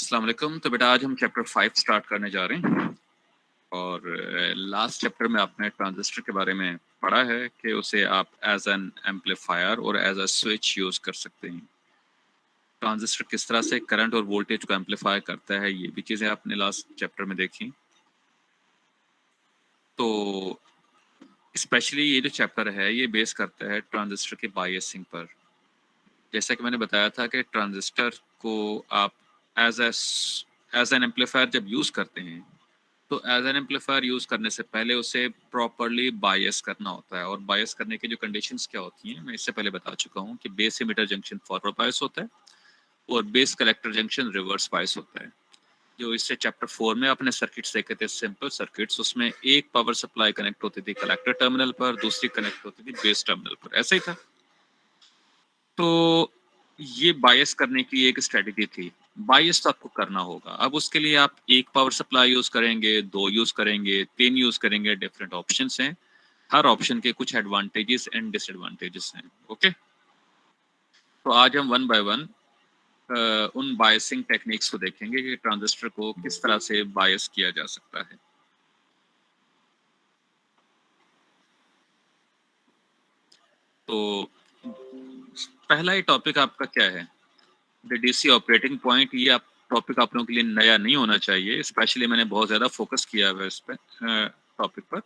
अस्सलाम वालेकुम। तो बेटा आज हम चैप्टर 5 स्टार्ट करने जा रहे हैं और लास्ट चैप्टर में आपने ट्रांजिस्टर के बारे में पढ़ा है कि उसे आप एज एन एम्पलीफायर और एज अ स्विच यूज कर सकते हैं। ट्रांजिस्टर किस तरह से करंट और वोल्टेज को एम्पलीफाई करता है, ये भी चीज़ें आपने लास्ट चैप्टर में देखी। तो स्पेशली ये जो चैप्टर है ये बेस करता है ट्रांजिस्टर के बायसिंग पर। जैसा कि मैंने बताया था कि ट्रांजिस्टर को आप एज एज एन एम्पलीफायर जब यूज़ करते हैं तो एज एन एम्पलीफायर यूज करने से पहले उसे प्रॉपरली बायस करना होता है। और बायस करने की जो कंडीशंस क्या होती हैं मैं इससे पहले बता चुका हूँ कि base emitter junction forward bias होता है और base collector junction reverse bias होता है। जो इससे चैप्टर 4 में अपने सर्किट्स देखे थे, सिंपल सर्किट्स, उसमें एक पावर सप्लाई कनेक्ट होती थी कलेक्टर टर्मिनल पर, दूसरी कनेक्ट होती थी बेस टर्मिनल पर, ऐसा ही था। तो ये बायस करने की एक स्ट्रेटेजी थी। बायस तो आपको करना होगा। अब उसके लिए आप एक पावर सप्लाई यूज करेंगे, दो यूज करेंगे, तीन यूज करेंगे, डिफरेंट ऑप्शंस हैं। हर ऑप्शन के कुछ एडवांटेजेस एंड डिसएडवांटेजेस हैं। ओके, तो आज हम वन बाय वन उन बायसिंग टेक्निक्स को देखेंगे कि ट्रांजिस्टर को किस तरह से बायस किया जा सकता है। तो पहला ही टॉपिक आपका क्या है? The DC operating point. ये आप टॉपिक आप लोगों के लिए नया नहीं होना चाहिए, स्पेशली मैंने बहुत ज़्यादा फोकस किया हुआ है इस पे टॉपिक पर।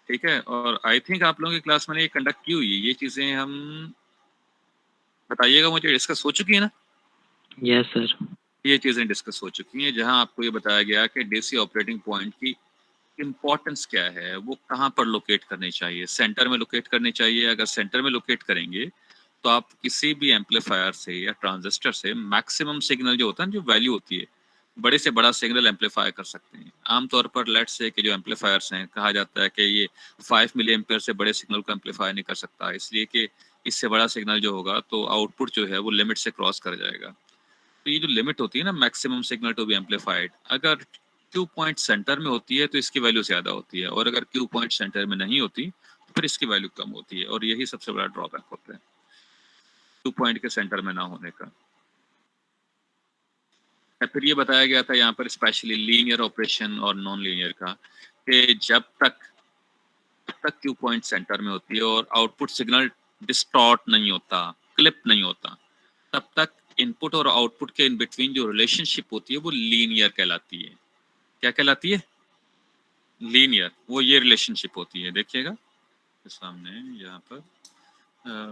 ठीक है, और आई थिंक आप लोगों की क्लास में ये कंडक्ट की हुई है, ये चीज़ें हम बताइएगा मुझे, डिस्कस हो चुकी है ना? Yes sir. ये चीज़ें डिस्कस हो चुकी हैं, जहां आपको ये बताया गया कि डीसी ऑपरेटिंग पॉइंट की इम्पोर्टेंस क्या है, वो कहाँ पर लोकेट करनी चाहिए। सेंटर में लोकेट करनी चाहिए। अगर सेंटर में लोकेट करेंगे तो आप किसी भी एम्पलीफायर से या ट्रांजिस्टर से मैक्सिमम सिग्नल जो होता है, जो वैल्यू होती है, बड़े से बड़ा सिग्नल एम्पलीफाई कर सकते हैं। आमतौर पर लेट्स से कि जो एम्पलीफायर्स हैं, कहा जाता है कि ये 5 मिली एम्पेयर से बड़े सिग्नल को एम्पलीफाई नहीं कर सकता, इसलिए कि इससे बड़ा सिग्नल जो होगा तो आउटपुट जो है वो लिमिट से क्रॉस कर जाएगा। तो ये जो लिमिट होती है ना, maximum signal to be amplified, अगर क्यू पॉइंट सेंटर में होती है तो इसकी वैल्यू ज़्यादा होती है, और अगर क्यू पॉइंट सेंटर में नहीं होती तो फिर इसकी वैल्यू कम होती है। और यही सबसे बड़ा ड्रॉबैक होता है क्यू पॉइंट के सेंटर में ना होने का। फिर ये बताया गया था यहाँ पर स्पेशली लीनियर ऑपरेशन और नॉन लीनियर का, कि जब तक क्यू पॉइंट सेंटर में होती है और आउटपुट सिग्नल डिस्टॉर्ट नहीं होता, क्लिप नहीं होता, तब तक इनपुट और आउटपुट के इन बिटवीन जो रिलेशनशिप होती है वो लीनियर कहलाती है। क्या कहलाती है? लीनियर। वो ये रिलेशनशिप होती है, देखिएगा सामने यहाँ पर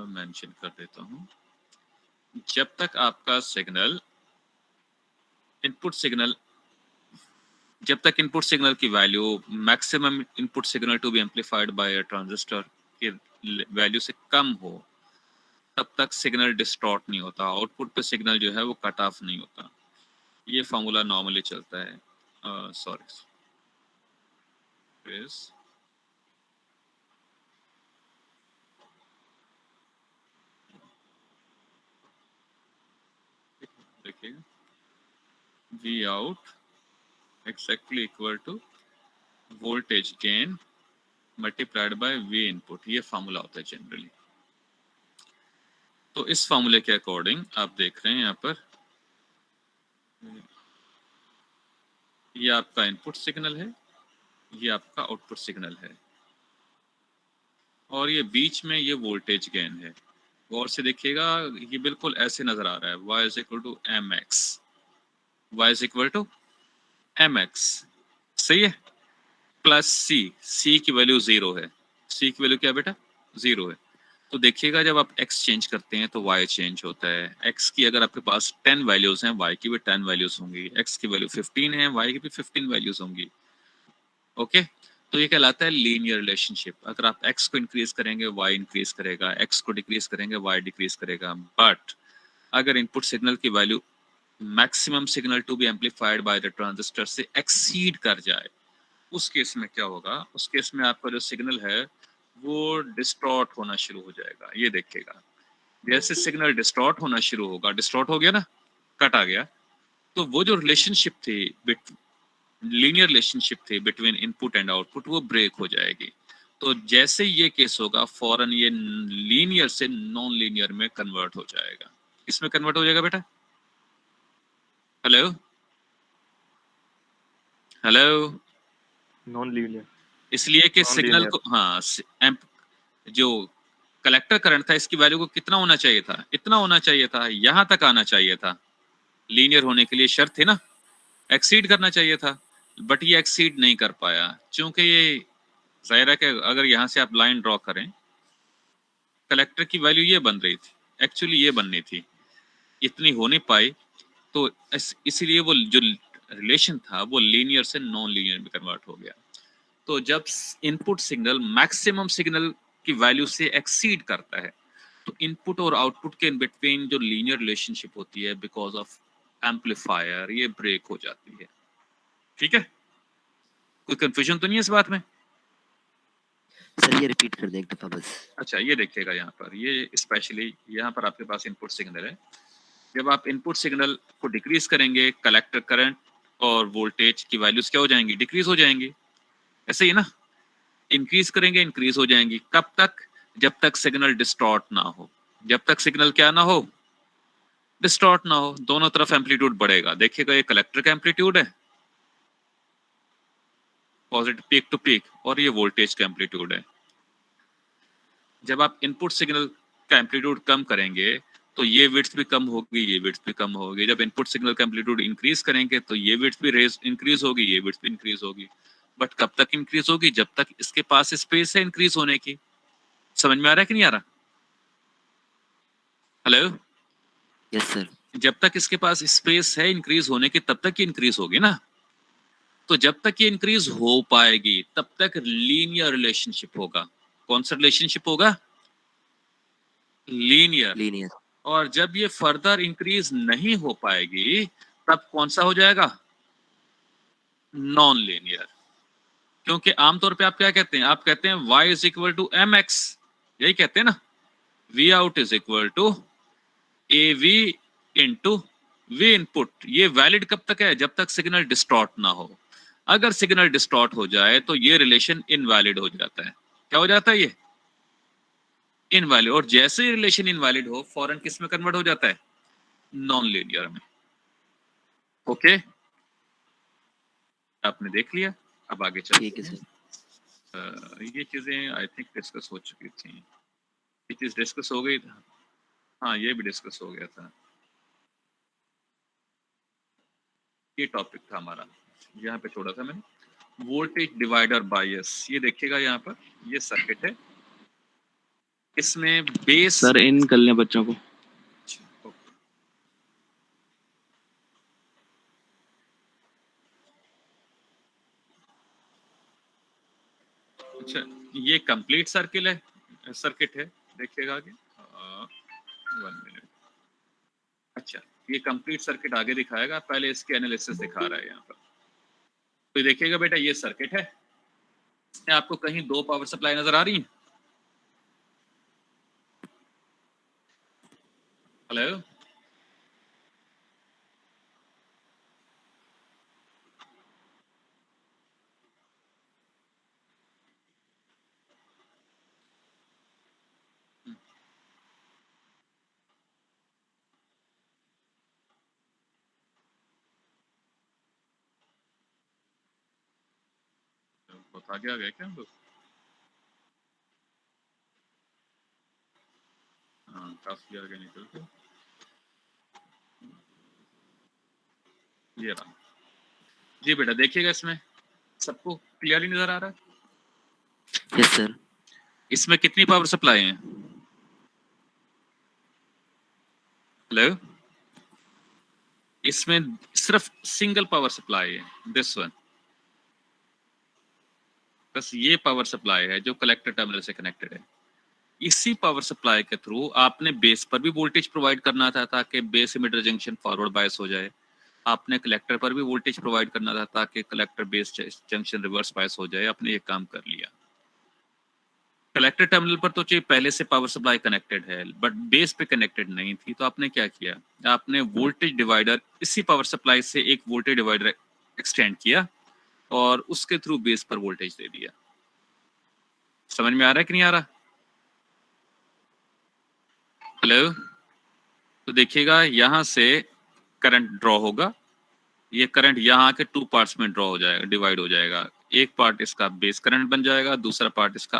मेंशन कर देता हूँ। जब तक आपका सिग्नल इनपुट सिग्नल जब तक इनपुट सिग्नल की value maximum input signal to be amplified by a transistor की वैल्यू से कम हो, तब तक सिग्नल डिस्टॉर्ट नहीं होता, आउटपुट पे सिग्नल जो है वो कट ऑफ नहीं होता। ये फार्मूला नॉर्मली चलता है। सॉरी, देखिएगा, V out exactly equal to voltage gain multiplied by V input. ये फार्मूला होता है जनरली। तो इस फार्मूले के अकॉर्डिंग आप देख रहे हैं यहाँ पर, ये आपका इनपुट सिग्नल है, ये आपका आउटपुट सिग्नल है, और ये बीच में ये वोल्टेज गेन है। गौर से देखिएगा, ये बिल्कुल ऐसे नजर आ रहा है, y is equal to M X, Y is equal to M X, सही है, प्लस सी की वैल्यू 0 है। सी की वैल्यू क्या बेटा? 0 है। तो देखिएगा जब आप x चेंज करते हैं तो y चेंज होता है। x की अगर आपके पास 10 वैल्यूज हैं, y की भी 10 वैल्यूज होंगी। x की वैल्यू 15 है, y की भी 15 वैल्यूज होंगी। ओके, तो ये कहलाता है लीनियर रिलेशनशिप। अगर आप x को इंक्रीज करेंगे y इंक्रीज करेगा, x को डिक्रीज करेंगे y डिक्रीज करेगा। बट अगर इनपुट सिग्नल की value maximum signal to be amplified by the transistor से एक्सीड कर जाए, उस केस में क्या होगा? उस केस में आपका जो सिग्नल है वो डिस्टॉर्ट होना शुरू हो जाएगा। ये देखिएगा, जैसे सिग्नल डिस्टॉर्ट होना शुरू होगा, डिस्टॉर्ट हो गया ना, कट आ गया, तो वो जो रिलेशनशिप थी, लीनियर रिलेशनशिप थी बिटवीन इनपुट एंड आउटपुट, वो ब्रेक हो जाएगी। तो जैसे ये केस होगा, फौरन ये लीनियर से नॉन लीनियर में कन्वर्ट हो जाएगा। इसमें कन्वर्ट हो जाएगा बेटा? हेलो, हेलो, नॉन लीनियर, इसलिए कि नॉन सिग्नल लीनियर। को, हाँ, जो कलेक्टर करंट था इसकी वैल्यू को कितना होना चाहिए था, इतना होना चाहिए था, यहां तक आना चाहिए था। लीनियर होने के लिए शर्त थी ना, एक्सीड करना चाहिए था, बट ये एक्सीड नहीं कर पाया, क्योंकि ये जाहिर है कि अगर यहाँ से आप लाइन ड्रॉ करें, कलेक्टर की वैल्यू ये बन रही थी, एक्चुअली ये बननी थी, इतनी हो नहीं पाई, तो इसीलिए वो जो रिलेशन था वो लीनियर से नॉन लीनियर में कन्वर्ट हो गया। तो जब इनपुट सिग्नल मैक्सिमम सिग्नल की वैल्यू से एक्सीड करता है, तो इनपुट और आउटपुट के इन बिटवीन जो लीनियर रिलेशनशिप होती है बिकॉज ऑफ एम्पलीफायर, ये ब्रेक हो जाती है। ठीक है, कोई कंफ्यूजन तो नहीं है इस बात में? सर ये रिपीट कर दें एक दफा बस। अच्छा, ये देखिएगा यहाँ पर, ये स्पेशली यहाँ पर आपके पास इनपुट सिग्नल है। जब आप इनपुट सिग्नल को डिक्रीज करेंगे, कलेक्टर करंट और वोल्टेज की वैल्यूज क्या हो जाएंगी, डिक्रीज हो जाएंगी। ऐसे ही ना, इंक्रीज करेंगे, इंक्रीज हो जाएंगी। कब तक? जब तक सिग्नल डिस्टॉर्ट ना हो। जब तक सिग्नल क्या ना हो, डिस्टॉर्ट ना हो, दोनों तरफ एम्पलीट्यूड बढ़ेगा। देखिएगा, ये कलेक्टर का एम्पलीट्यूड है, पॉजिटिव पीक टू पीक, और ये वोल्टेज का एम्पलीट्यूड है। जब आप इनपुट सिग्नल का एम्पलीट्यूड कम करेंगे, तो ये विड्थ भी कम होगी, ये विड्थ भी कम होगी। जब इनपुट सिग्नल का एम्पलीट्यूड इंक्रीज करेंगे, तो ये विड्थ भी रेज इंक्रीज होगी, ये विड्थ भी इंक्रीज होगी। बट कब तक इंक्रीज होगी? जब तक इसके पास स्पेस है इंक्रीज होने की। समझ में आ रहा है कि नहीं आ रहा? Hello, yes sir. जब तक इसके पास स्पेस है इंक्रीज होने की, तब तक ये इंक्रीज होगी ना। तो जब तक ये इंक्रीज हो पाएगी, तब तक लीनियर रिलेशनशिप होगा। कौन सा रिलेशनशिप होगा? लीनियर। लीनियर। और जब ये फर्दर इंक्रीज नहीं हो पाएगी, तब कौन सा हो जाएगा? Non linear. क्योंकि आमतौर पे आप क्या कहते हैं? आप कहते हैं y is equal to M X, यही कहते हैं ना। v out is equal to A V into V input. ये वैलिड कब तक है? जब तक सिग्नल डिस्टॉर्ट ना हो। अगर सिग्नल डिस्टॉर्ट हो जाए, तो ये रिलेशन इनवैलिड हो जाता है। क्या हो जाता है? ये इनवैलिड। और जैसे ही रिलेशन इनवैलिड हो, फौरन किस में कन्वर्ट हो जाता है? नॉन लीनियर में। ओके, आपने देख लिया, अब आगे ठीक है चलते सर। हैं। ये चीजें आई थिंक डिस्कस हो चुकी थी। ये चीज डिस्कस हो गई। हाँ, ये भी डिस्कस हो गया था। ये टॉपिक था हमारा, यहाँ पे छोड़ा था मैंने। वोल्टेज डिवाइडर बायस, ये देखिएगा यहाँ पर, ये सर्किट है, इसमें बेस। सर इन कर लें बच्चों को। अच्छा, ये कंप्लीट सर्किल है, सर्किट है, देखिएगा आगे। 1 मिनट। अच्छा, ये कंप्लीट सर्किट आगे दिखाएगा, पहले इसके एनालिसिस दिखा रहा है यहाँ पर। तो देखिएगा बेटा, ये सर्किट है, इसमें आपको कहीं दो पावर सप्लाई नजर आ रही है? हेलो, बहुत आगे आ गया क्या हम लोग? हाँ, काफी आगे निकल के ये रहा। जी बेटा, देखिएगा, इसमें सबको क्लियरली नजर आ रहा है? Yes sir. इसमें कितनी पावर सप्लाई है? हेलो, इसमें सिर्फ सिंगल पावर सप्लाई है, दिस वन। बस ये पावर सप्लाई है जो कलेक्टर टर्मिनल से कनेक्टेड है। इसी पावर सप्लाई के थ्रू आपने बेस पर भी वोल्टेज प्रोवाइड करना था, ताकि base emitter junction forward bias हो जाए। आपने कलेक्टर पर भी वोल्टेज प्रोवाइड करना था, ताकि collector base junction reverse bias हो जाए। आपने ये काम कर लिया। कलेक्टर टर्मिनल पर तो चाहिए पहले से पावर सप्लाई कनेक्टेड है, बट बेस पे कनेक्टेड नहीं थी, तो आपने क्या किया? आपने वोल्टेज डिवाइडर, इसी पावर सप्लाई से एक वोल्टेज डिवाइडर एक्सटेंड किया और उसके थ्रू बेस पर वोल्टेज दे दिया। समझ में आ रहा है कि नहीं आ रहा? हेलो, तो देखिएगा, यहां से करंट ड्रॉ होगा, ये करंट यहाँ आके 2 पार्ट्स में ड्रॉ हो जाएगा, डिवाइड हो जाएगा। एक पार्ट इसका बेस करंट बन जाएगा, दूसरा पार्ट इसका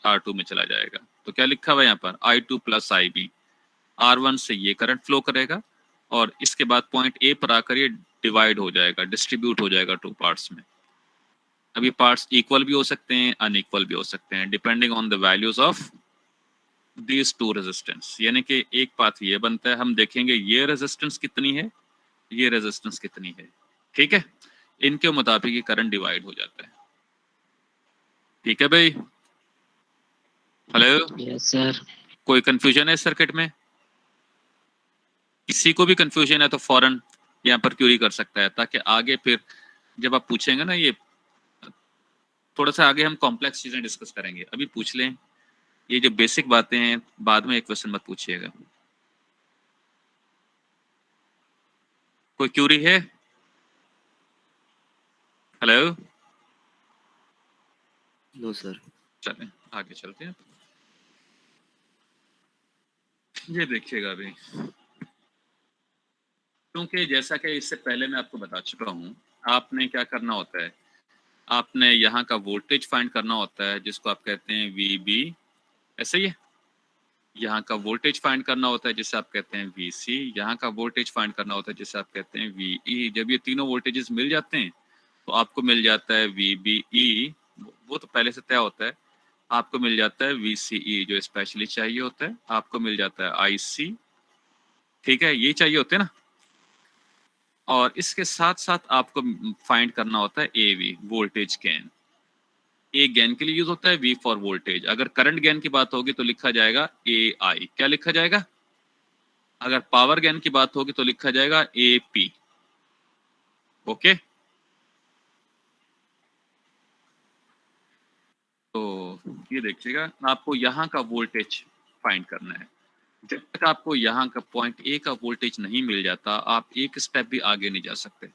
R2 में चला जाएगा। तो क्या लिखा हुआ है यहाँ पर, I2 प्लस IB। R1 से ये करंट फ्लो करेगा और इसके बाद पॉइंट ए पर आकर ये डिवाइड हो जाएगा, डिस्ट्रीब्यूट हो जाएगा 2 पार्ट्स में। अब ये पार्ट्स इक्वल भी हो सकते हैं, अनइक्वल भी हो सकते हैं, depending on the values of these two resistance. यानी कि एक पाथ ये बनता है, हम देखेंगे ये रेजिस्टेंस कितनी है, ये रेजिस्टेंस कितनी है, ठीक है। इनके मुताबिक ये करंट डिवाइड हो जाता है, ठीक है भाई। Hello, yes sir. कोई कंफ्यूजन है इस सर्किट में? किसी को भी कंफ्यूजन है तो फौरन यहाँ पर क्यूरी कर सकता है, ताकि आगे फिर जब आप पूछेंगे ना, ये थोड़ा सा आगे हम कॉम्प्लेक्स चीजें डिस्कस करेंगे, अभी पूछ लें ये जो बेसिक बातें हैं, बाद में एक क्वेश्चन मत पूछिएगा। कोई क्यूरी है? Hello, no sir. चलें आगे चलते हैं। ये देखिएगा अभी, क्योंकि जैसा कि इससे पहले मैं आपको बता चुका हूँ, आपने क्या करना होता है, आपने यहाँ का वोल्टेज फाइंड करना होता है, जिसको आप कहते हैं VB, ऐसे ही है। यहाँ का वोल्टेज फाइंड करना होता है जिसे आप कहते हैं VC, यहाँ का वोल्टेज फाइंड करना होता है जिसे आप कहते हैं VE। जब ये तीनों वोल्टेजेस मिल जाते हैं तो आपको मिल जाता है VBE, वो तो पहले से तय होता है। आपको मिल जाता है VCE जो स्पेशली चाहिए होता है, आपको मिल जाता है IC, ठीक है, ये चाहिए होते हैं ना। और इसके साथ साथ आपको फाइंड करना होता है AV, वोल्टेज गेन। ए गेन के लिए यूज होता है, V फॉर वोल्टेज। अगर करंट गेन की बात होगी तो लिखा जाएगा AI। क्या लिखा जाएगा? अगर पावर गेन की बात होगी तो लिखा जाएगा AP। ओके, तो ये देखिएगा, आपको यहाँ का वोल्टेज फाइंड करना है। जब तक आपको यहाँ का पॉइंट ए का वोल्टेज नहीं मिल जाता, आप एक स्टेप भी आगे नहीं जा सकते।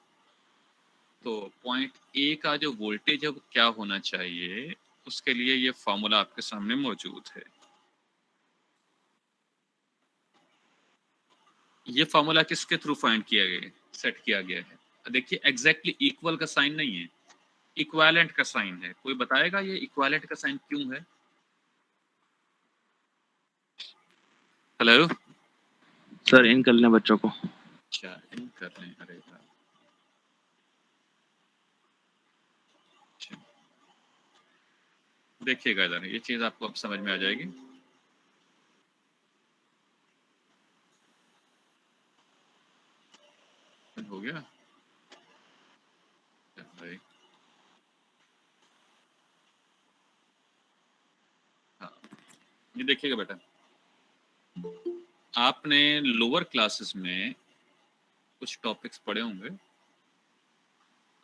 तो पॉइंट ए का जो वोल्टेज है वो क्या होना चाहिए, उसके लिए ये फॉर्मूला आपके सामने मौजूद है। ये फॉर्मूला किसके थ्रू फाइंड किया गया, सेट किया गया है? देखिए एग्जैक्टली इक्वल का साइन नहीं है, इक्विवेलेंट का साइन है। कोई बताएगा ये इक्विवेलेंट का साइन क्यों है? हेलो, सर इन कर लें बच्चों को। अच्छा इन कर रहे हैं, अरे वाह। अच्छा, देखिएगा इधर, ये चीज आपको अब समझ में आ जाएगी। हो गया भाई? हाँ, ये देखिएगा बेटा, आपने लोअर क्लासेस में कुछ टॉपिक्स पढ़े होंगे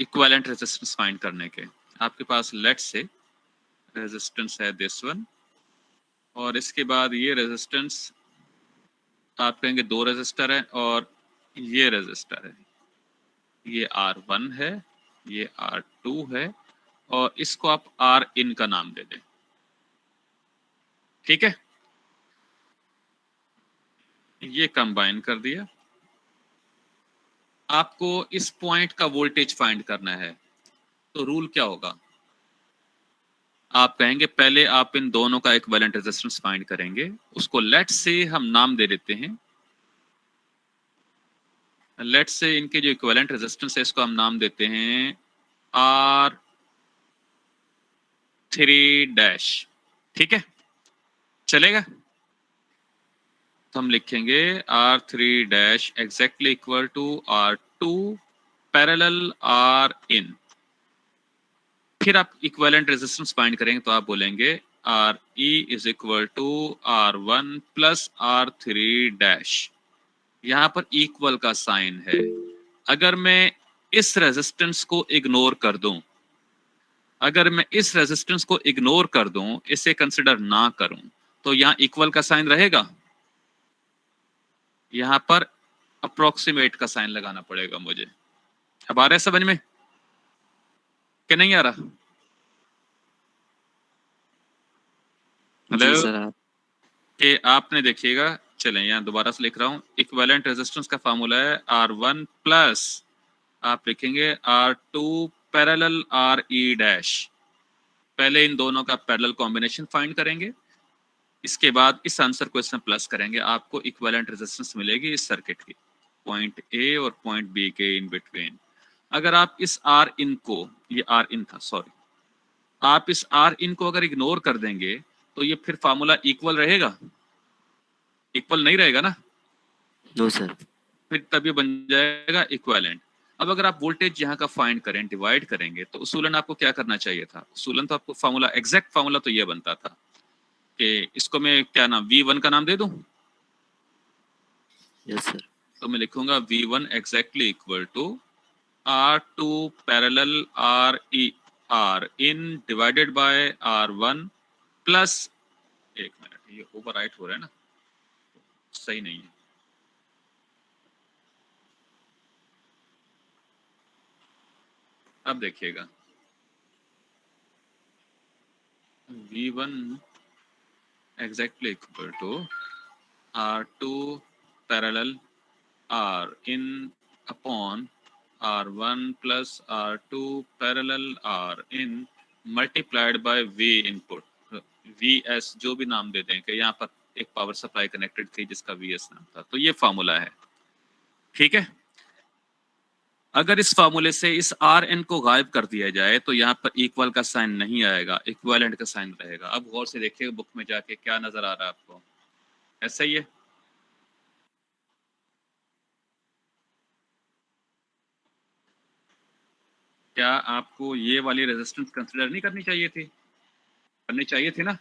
इक्विवेलेंट रेजिस्टेंस फाइंड करने के। आपके पास लेट से रेजिस्टेंस है दिस वन, और इसके बाद ये रेजिस्टेंस आप कहेंगे 2 रेजिस्टर है, और ये रेजिस्टर है, ये R1 है, ये R2 है, और इसको आप R इन का नाम दे दें, ठीक है। ये कंबाइन कर दिया। आपको इस पॉइंट का वोल्टेज फाइंड करना है, तो रूल क्या होगा? आप कहेंगे पहले आप इन दोनों का इक्विवेलेंट रेजिस्टेंस फाइंड करेंगे, उसको लेट से हम नाम दे देते हैं, लेट से इनके जो इक्विवेलेंट रेजिस्टेंस है इसको हम नाम देते हैं R3 ठीक है, चलेगा। तो हम लिखेंगे R3 exactly equal to R2 parallel R in. फिर आप इक्विवेलेंट रेजिस्टेंस फाइंड करेंगे तो आप बोलेंगे RE is equal to R1 plus R3। यहाँ पर इक्वल का साइन है। अगर मैं इस रेजिस्टेंस को इग्नोर कर दूं, अगर मैं इस रेजिस्टेंस को इग्नोर कर दूं, इसे कंसिडर ना करूं, तो यहाँ इक्वल का साइन रहेगा। यहाँ पर अप्रोक्सीमेट का साइन लगाना पड़ेगा मुझे। अब आ रहा है समझ में कि नहीं आ रहा? जी हेलो, सर। कि आपने देखिएगा, चलें यहाँ दोबारा से लिख रहा हूँ, इक्विवेलेंट रेजिस्टेंस का फार्मूला है R1 प्लस आप लिखेंगे R2 पैरेलल RE डैश। पहले इन दोनों का पैरेलल कॉम्बिनेशन फाइंड करेंगे, इसके बाद इस आंसर को इसमें प्लस करेंगे, आपको इक्विवेलेंट रेजिस्टेंस मिलेगी इस सर्किट की, पॉइंट ए और पॉइंट बी के इन बिटवीन। अगर आप इस आर इन को, ये आर इन था सॉरी, आप इस आर इन को अगर इग्नोर कर देंगे तो ये फिर फार्मूला इक्वल रहेगा? इक्वल नहीं रहेगा ना, नो सर। फिर तब ये बन जाएगा इक्विवेलेंट। अब अगर आप वोल्टेज यहाँ का फाइंड करें, डिवाइड करेंगे, तो उसूलन आपको क्या करना चाहिए था? उसूलन तो आपको फार्मूला, एग्जैक्ट फार्मूला तो ये बनता था कि इसको मैं क्या नाम, V1 का नाम दे दूं, यस सर। तो मैं लिखूंगा V1 exactly equal to R2 parallel RE R in divided by R1 plus, एक मिनट, ये ओवरराइट हो रहा है ना, सही नहीं है। अब देखिएगा, V1 exactly equal to R2 parallel R in upon R1 plus R2 parallel R in multiplied by V input, VS जो भी नाम दे दें, कि यहाँ पर एक पावर सप्लाई कनेक्टेड थी जिसका VS नाम था, तो ये फार्मूला है, ठीक है। अगर इस फार्मूले से इस आर एन को गायब कर दिया जाए तो यहाँ पर इक्वल का साइन नहीं आएगा, इक्विवेलेंट का साइन रहेगा। अब गौर से देखिए बुक में जाके क्या नजर आ रहा है आपको, ऐसा ही है। क्या आपको ये वाली रेजिस्टेंस कंसिडर नहीं करनी चाहिए थी? करनी चाहिए थी ना?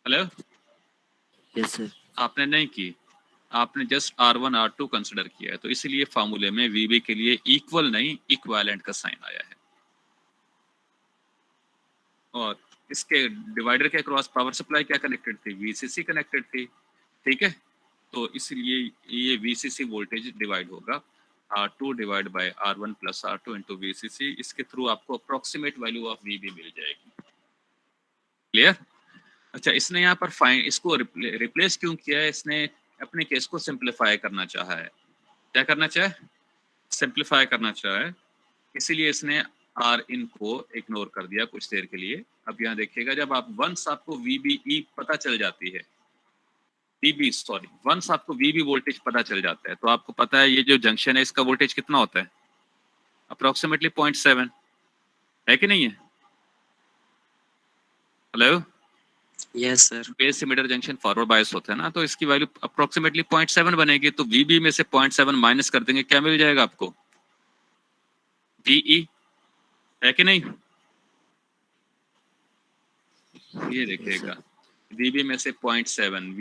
Hello, yes sir. आपने नहीं की, आपने जस्ट R1 R2 कंसिडर किया है, तो इसलिए फार्मूले में VB के लिए इक्वल नहीं इक्विवेलेंट का साइन आया है। और इसके डिवाइडर के अक्रॉस पावर सप्लाई क्या कनेक्टेड थी? VCC कनेक्टेड थी, ठीक है। तो इसलिए ये VCC वोल्टेज डिवाइड होगा R2 divide by R1 plus R2 into VCC। इसके थ्रू आपको अप्रोक्सीमेट वैल्यू ऑफ VB मिल जाएगी। क्लियर? अच्छा, इसने यहाँ पर फाइंड, इसको रिप्लेस क्यों किया है? इसने अपने केस को सिंप्लीफाई करना चाहा है। क्या करना चाहे? सिंप्लीफाई करना चाहे, इसीलिए इसने आर इन को इग्नोर कर दिया कुछ देर के लिए। अब यहाँ देखिएगा, जब आप वंस आपको VBE पता चल जाती है, वंस आपको VB वोल्टेज पता चल जाता है, तो आपको पता है ये जो जंक्शन है इसका वोल्टेज कितना होता है? अप्रोक्सीमेटली 0.7 है कि नहीं है? Hello, yes sir. Base emitter junction forward bias होता है ना, तो इसकी वैल्यू अप्रोक्सीमेटली 0.7 बनेगी। तो VB में से 0.7 माइनस कर देंगे, क्या मिल जाएगा आपको? VE, है कि नहीं? ये देखिएगा, VB में से 0.7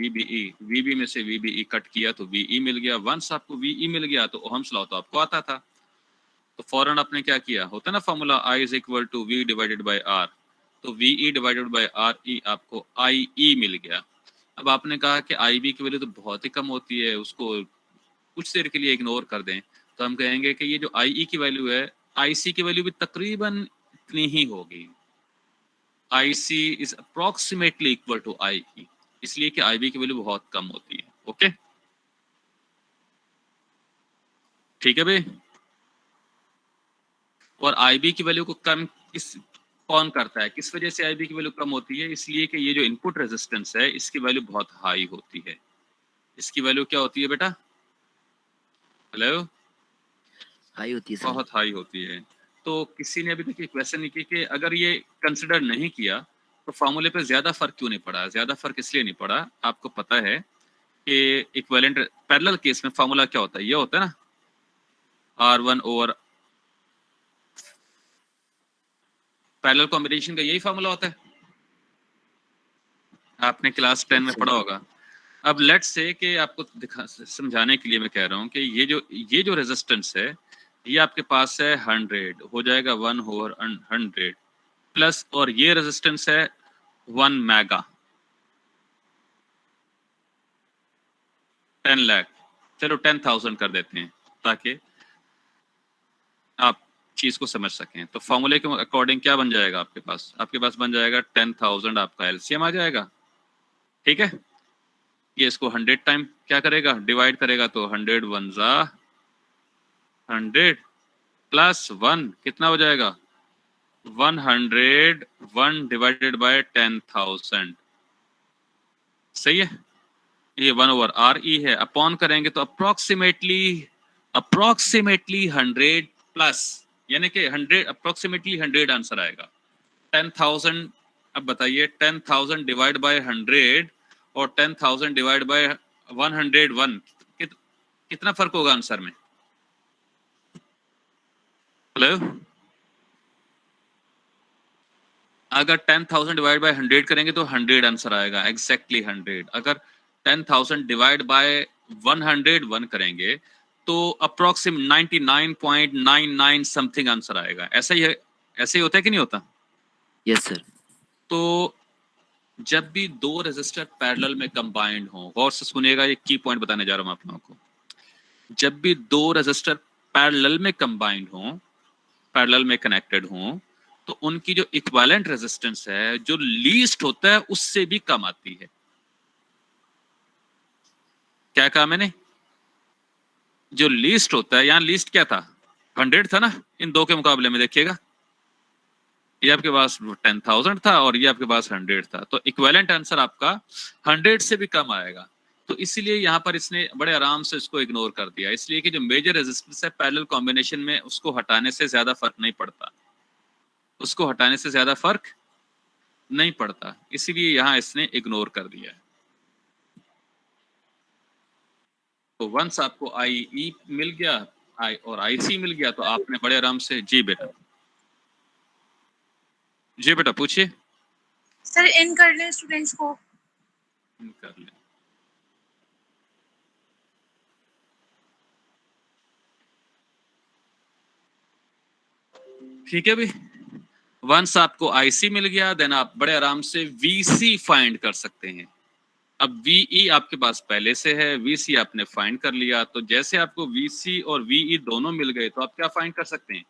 VB में से VBE कट किया तो VE मिल गया। वंस आपको VE मिल गया तो ओहम्स लॉ तो आपको आता था, तो फौरन आपने क्या किया, होता ना formula I is equal to V divided by R, तो VE डिवाइडेड बाय RE आपको IE मिल गया। अब आपने कहा कि IB की वैल्यू तो बहुत ही कम होती है, उसको कुछ देर के लिए इग्नोर कर दें, तो हम कहेंगे कि ये जो IE की वैल्यू है, IC की वैल्यू भी तकरीबन इतनी ही होगी। IC is approximately equal to IE, इसलिए कि IB की वैल्यू बहुत कम होती है। ओके, ठीक है भाई। और IB की वैल्यू को कम कौन करता है, किस वजह से IB की वैल्यू कम होती है? इसलिए कि ये जो इनपुट रेजिस्टेंस है इसकी वैल्यू बहुत हाई होती है। इसकी वैल्यू क्या होती है बेटा? हेलो, हाई होती है सर। बहुत हाई होती है। तो किसी ने अभी तक क्वेश्चन नहीं की कि अगर ये कंसिडर नहीं किया तो फार्मूले पे ज्यादा फर्क क्यों नहीं पड़ा? ज्यादा फर्क इसलिए नहीं पड़ा, आपको पता है कि इक्विवेलेंट पैरेलल केस में फार्मूला क्या होता है? ये होता है ना R1 ओवर, पैरेलल कॉम्बिनेशन का यही फार्मूला होता है, आपने क्लास 10 में पढ़ा होगा। अब लेट्स से कि आपको समझाने के लिए मैं कह रहा हूँ कि ये जो रेजिस्टेंस है ये आपके पास है 100, हो जाएगा 1 ओवर 100 प्लस, और ये रेजिस्टेंस है 1 मेगा, 10 लाख, चलो 10,000 कर देते हैं ताकि आप चीज को समझ सकें। तो फॉर्मूले के अकॉर्डिंग क्या बन जाएगा आपके पास? आपके पास बन जाएगा 10,000, आपका एलसीएम आ जाएगा, ठीक है। ये इसको 100 टाइम क्या करेगा, डिवाइड करेगा, तो 100 1 जा 100 प्लस 1 कितना हो जाएगा? 101 डिवाइडेड बाय 10,000। सही है, ये 1/RE है। अपॉन करेंगे तो अप्रोक्सीमेटली 100 प्लस, यानी कि 100 अप्रोक्सीमेटली 100 आंसर आएगा। 10,000, अब बताइए 10,000 डिवाइड बाय 100 और 10,000 डिवाइड बाय 101 कितना फर्क होगा आंसर में? हेलो, अगर 10,000 डिवाइड बाय 100 करेंगे तो 100 आंसर आएगा, एग्जैक्टली 100। अगर 10,000 डिवाइड बाय 101 करेंगे तो अप्रोक्सीमेट 99.99 समथिंग आंसर आएगा। ऐसा ही है, ऐसे ही होता है कि नहीं होता? Yes, sir. तो जब भी दो रेजिस्टर पैरेलल में कंबाइंड हो, गौर से सुनिएगा, ये की पॉइंट बताने जा रहा हूं आप लोगों को। जब भी दो रेजिस्टर पैरेलल में कंबाइंड हो, पैरेलल में कनेक्टेड हो, तो उनकी जो इक्विवेलेंट रेजिस्टेंस है, जो लीस्ट होता है उससे भी कम आती है। क्या कहा मैंने? जो लीस्ट होता है, यहां लीस्ट क्या था? 100 था ना, इन दो के मुकाबले में देखिएगा, ये आपके पास 10,000 था और ये आपके पास 100 था, तो इक्विवेलेंट आंसर आपका 100 से भी कम आएगा। तो इसीलिए यहां पर इसने बड़े आराम से इसको इग्नोर कर दिया, इसलिए कि जो मेजर रेजिस्टेंस है पैरेलल कॉम्बिनेशन में, उसको हटाने से ज्यादा फर्क नहीं पड़ता, उसको हटाने से ज्यादा फर्क नहीं पड़ता, इसीलिए यहां इसने इग्नोर कर दिया है। तो वंस आपको आई मिल गया, आई और IC मिल गया, तो आपने बड़े आराम से, जी बेटा, जी बेटा पूछिए। सर इन कर लें स्टूडेंट्स को। कर ले, ठीक है भी। वंस आपको IC मिल गया, देन आप बड़े आराम से VC फाइंड कर सकते हैं। अब VE आपके पास पहले से है, VC आपने फाइंड कर लिया, तो जैसे आपको VC और VE दोनों मिल गए, तो आप क्या फाइंड कर सकते हैं?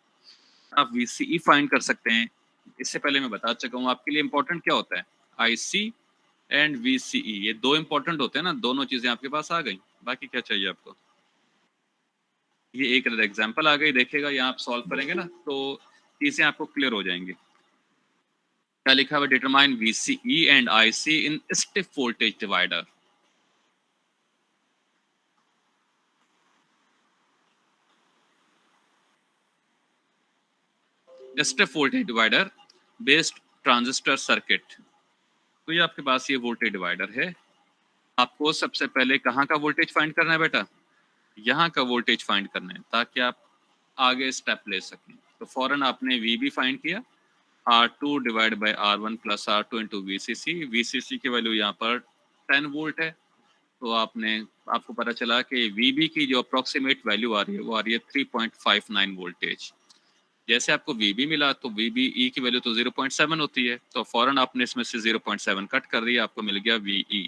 आप VCE फाइंड कर सकते हैं। इससे पहले मैं बता चुका हूं आपके लिए इंपॉर्टेंट क्या होता है, IC एंड VCE, ये दो इंपॉर्टेंट होते हैं ना, दोनों चीजें आपके पास आ गई, बाकी क्या चाहिए आपको? ये एक एग्जांपल आ गई, देखिएगा, यहाँ आप सॉल्व करेंगे ना तो चीजें आपको क्लियर हो जाएंगी। क्या लिखा हुआ? Determine VCE and IC in step voltage divider. Step voltage divider based transistor circuit. तो ये आपके पास ये वोल्टेज डिवाइडर है। आपको सबसे पहले कहाँ का वोल्टेज फाइंड करना है बेटा? यहाँ का वोल्टेज फाइंड करना है, ताकि आप आगे स्टेप ले सकें। तो फौरन आपने VB फाइंड किया, R2 divide by R1 plus R2 into VCC। VCC की वैल्यू यहाँ पर 10 वोल्ट है, तो आपको पता चला कि VB की जो अप्रोक्सीमेट वैल्यू आ रही है वो आ रही है 3.59 वोल्टेज। जैसे आपको VB मिला तो VBE की वैल्यू तो 0.7 होती है, तो फौरन आपने इसमें से 0.7 कट कर दिया, आपको मिल गया VE।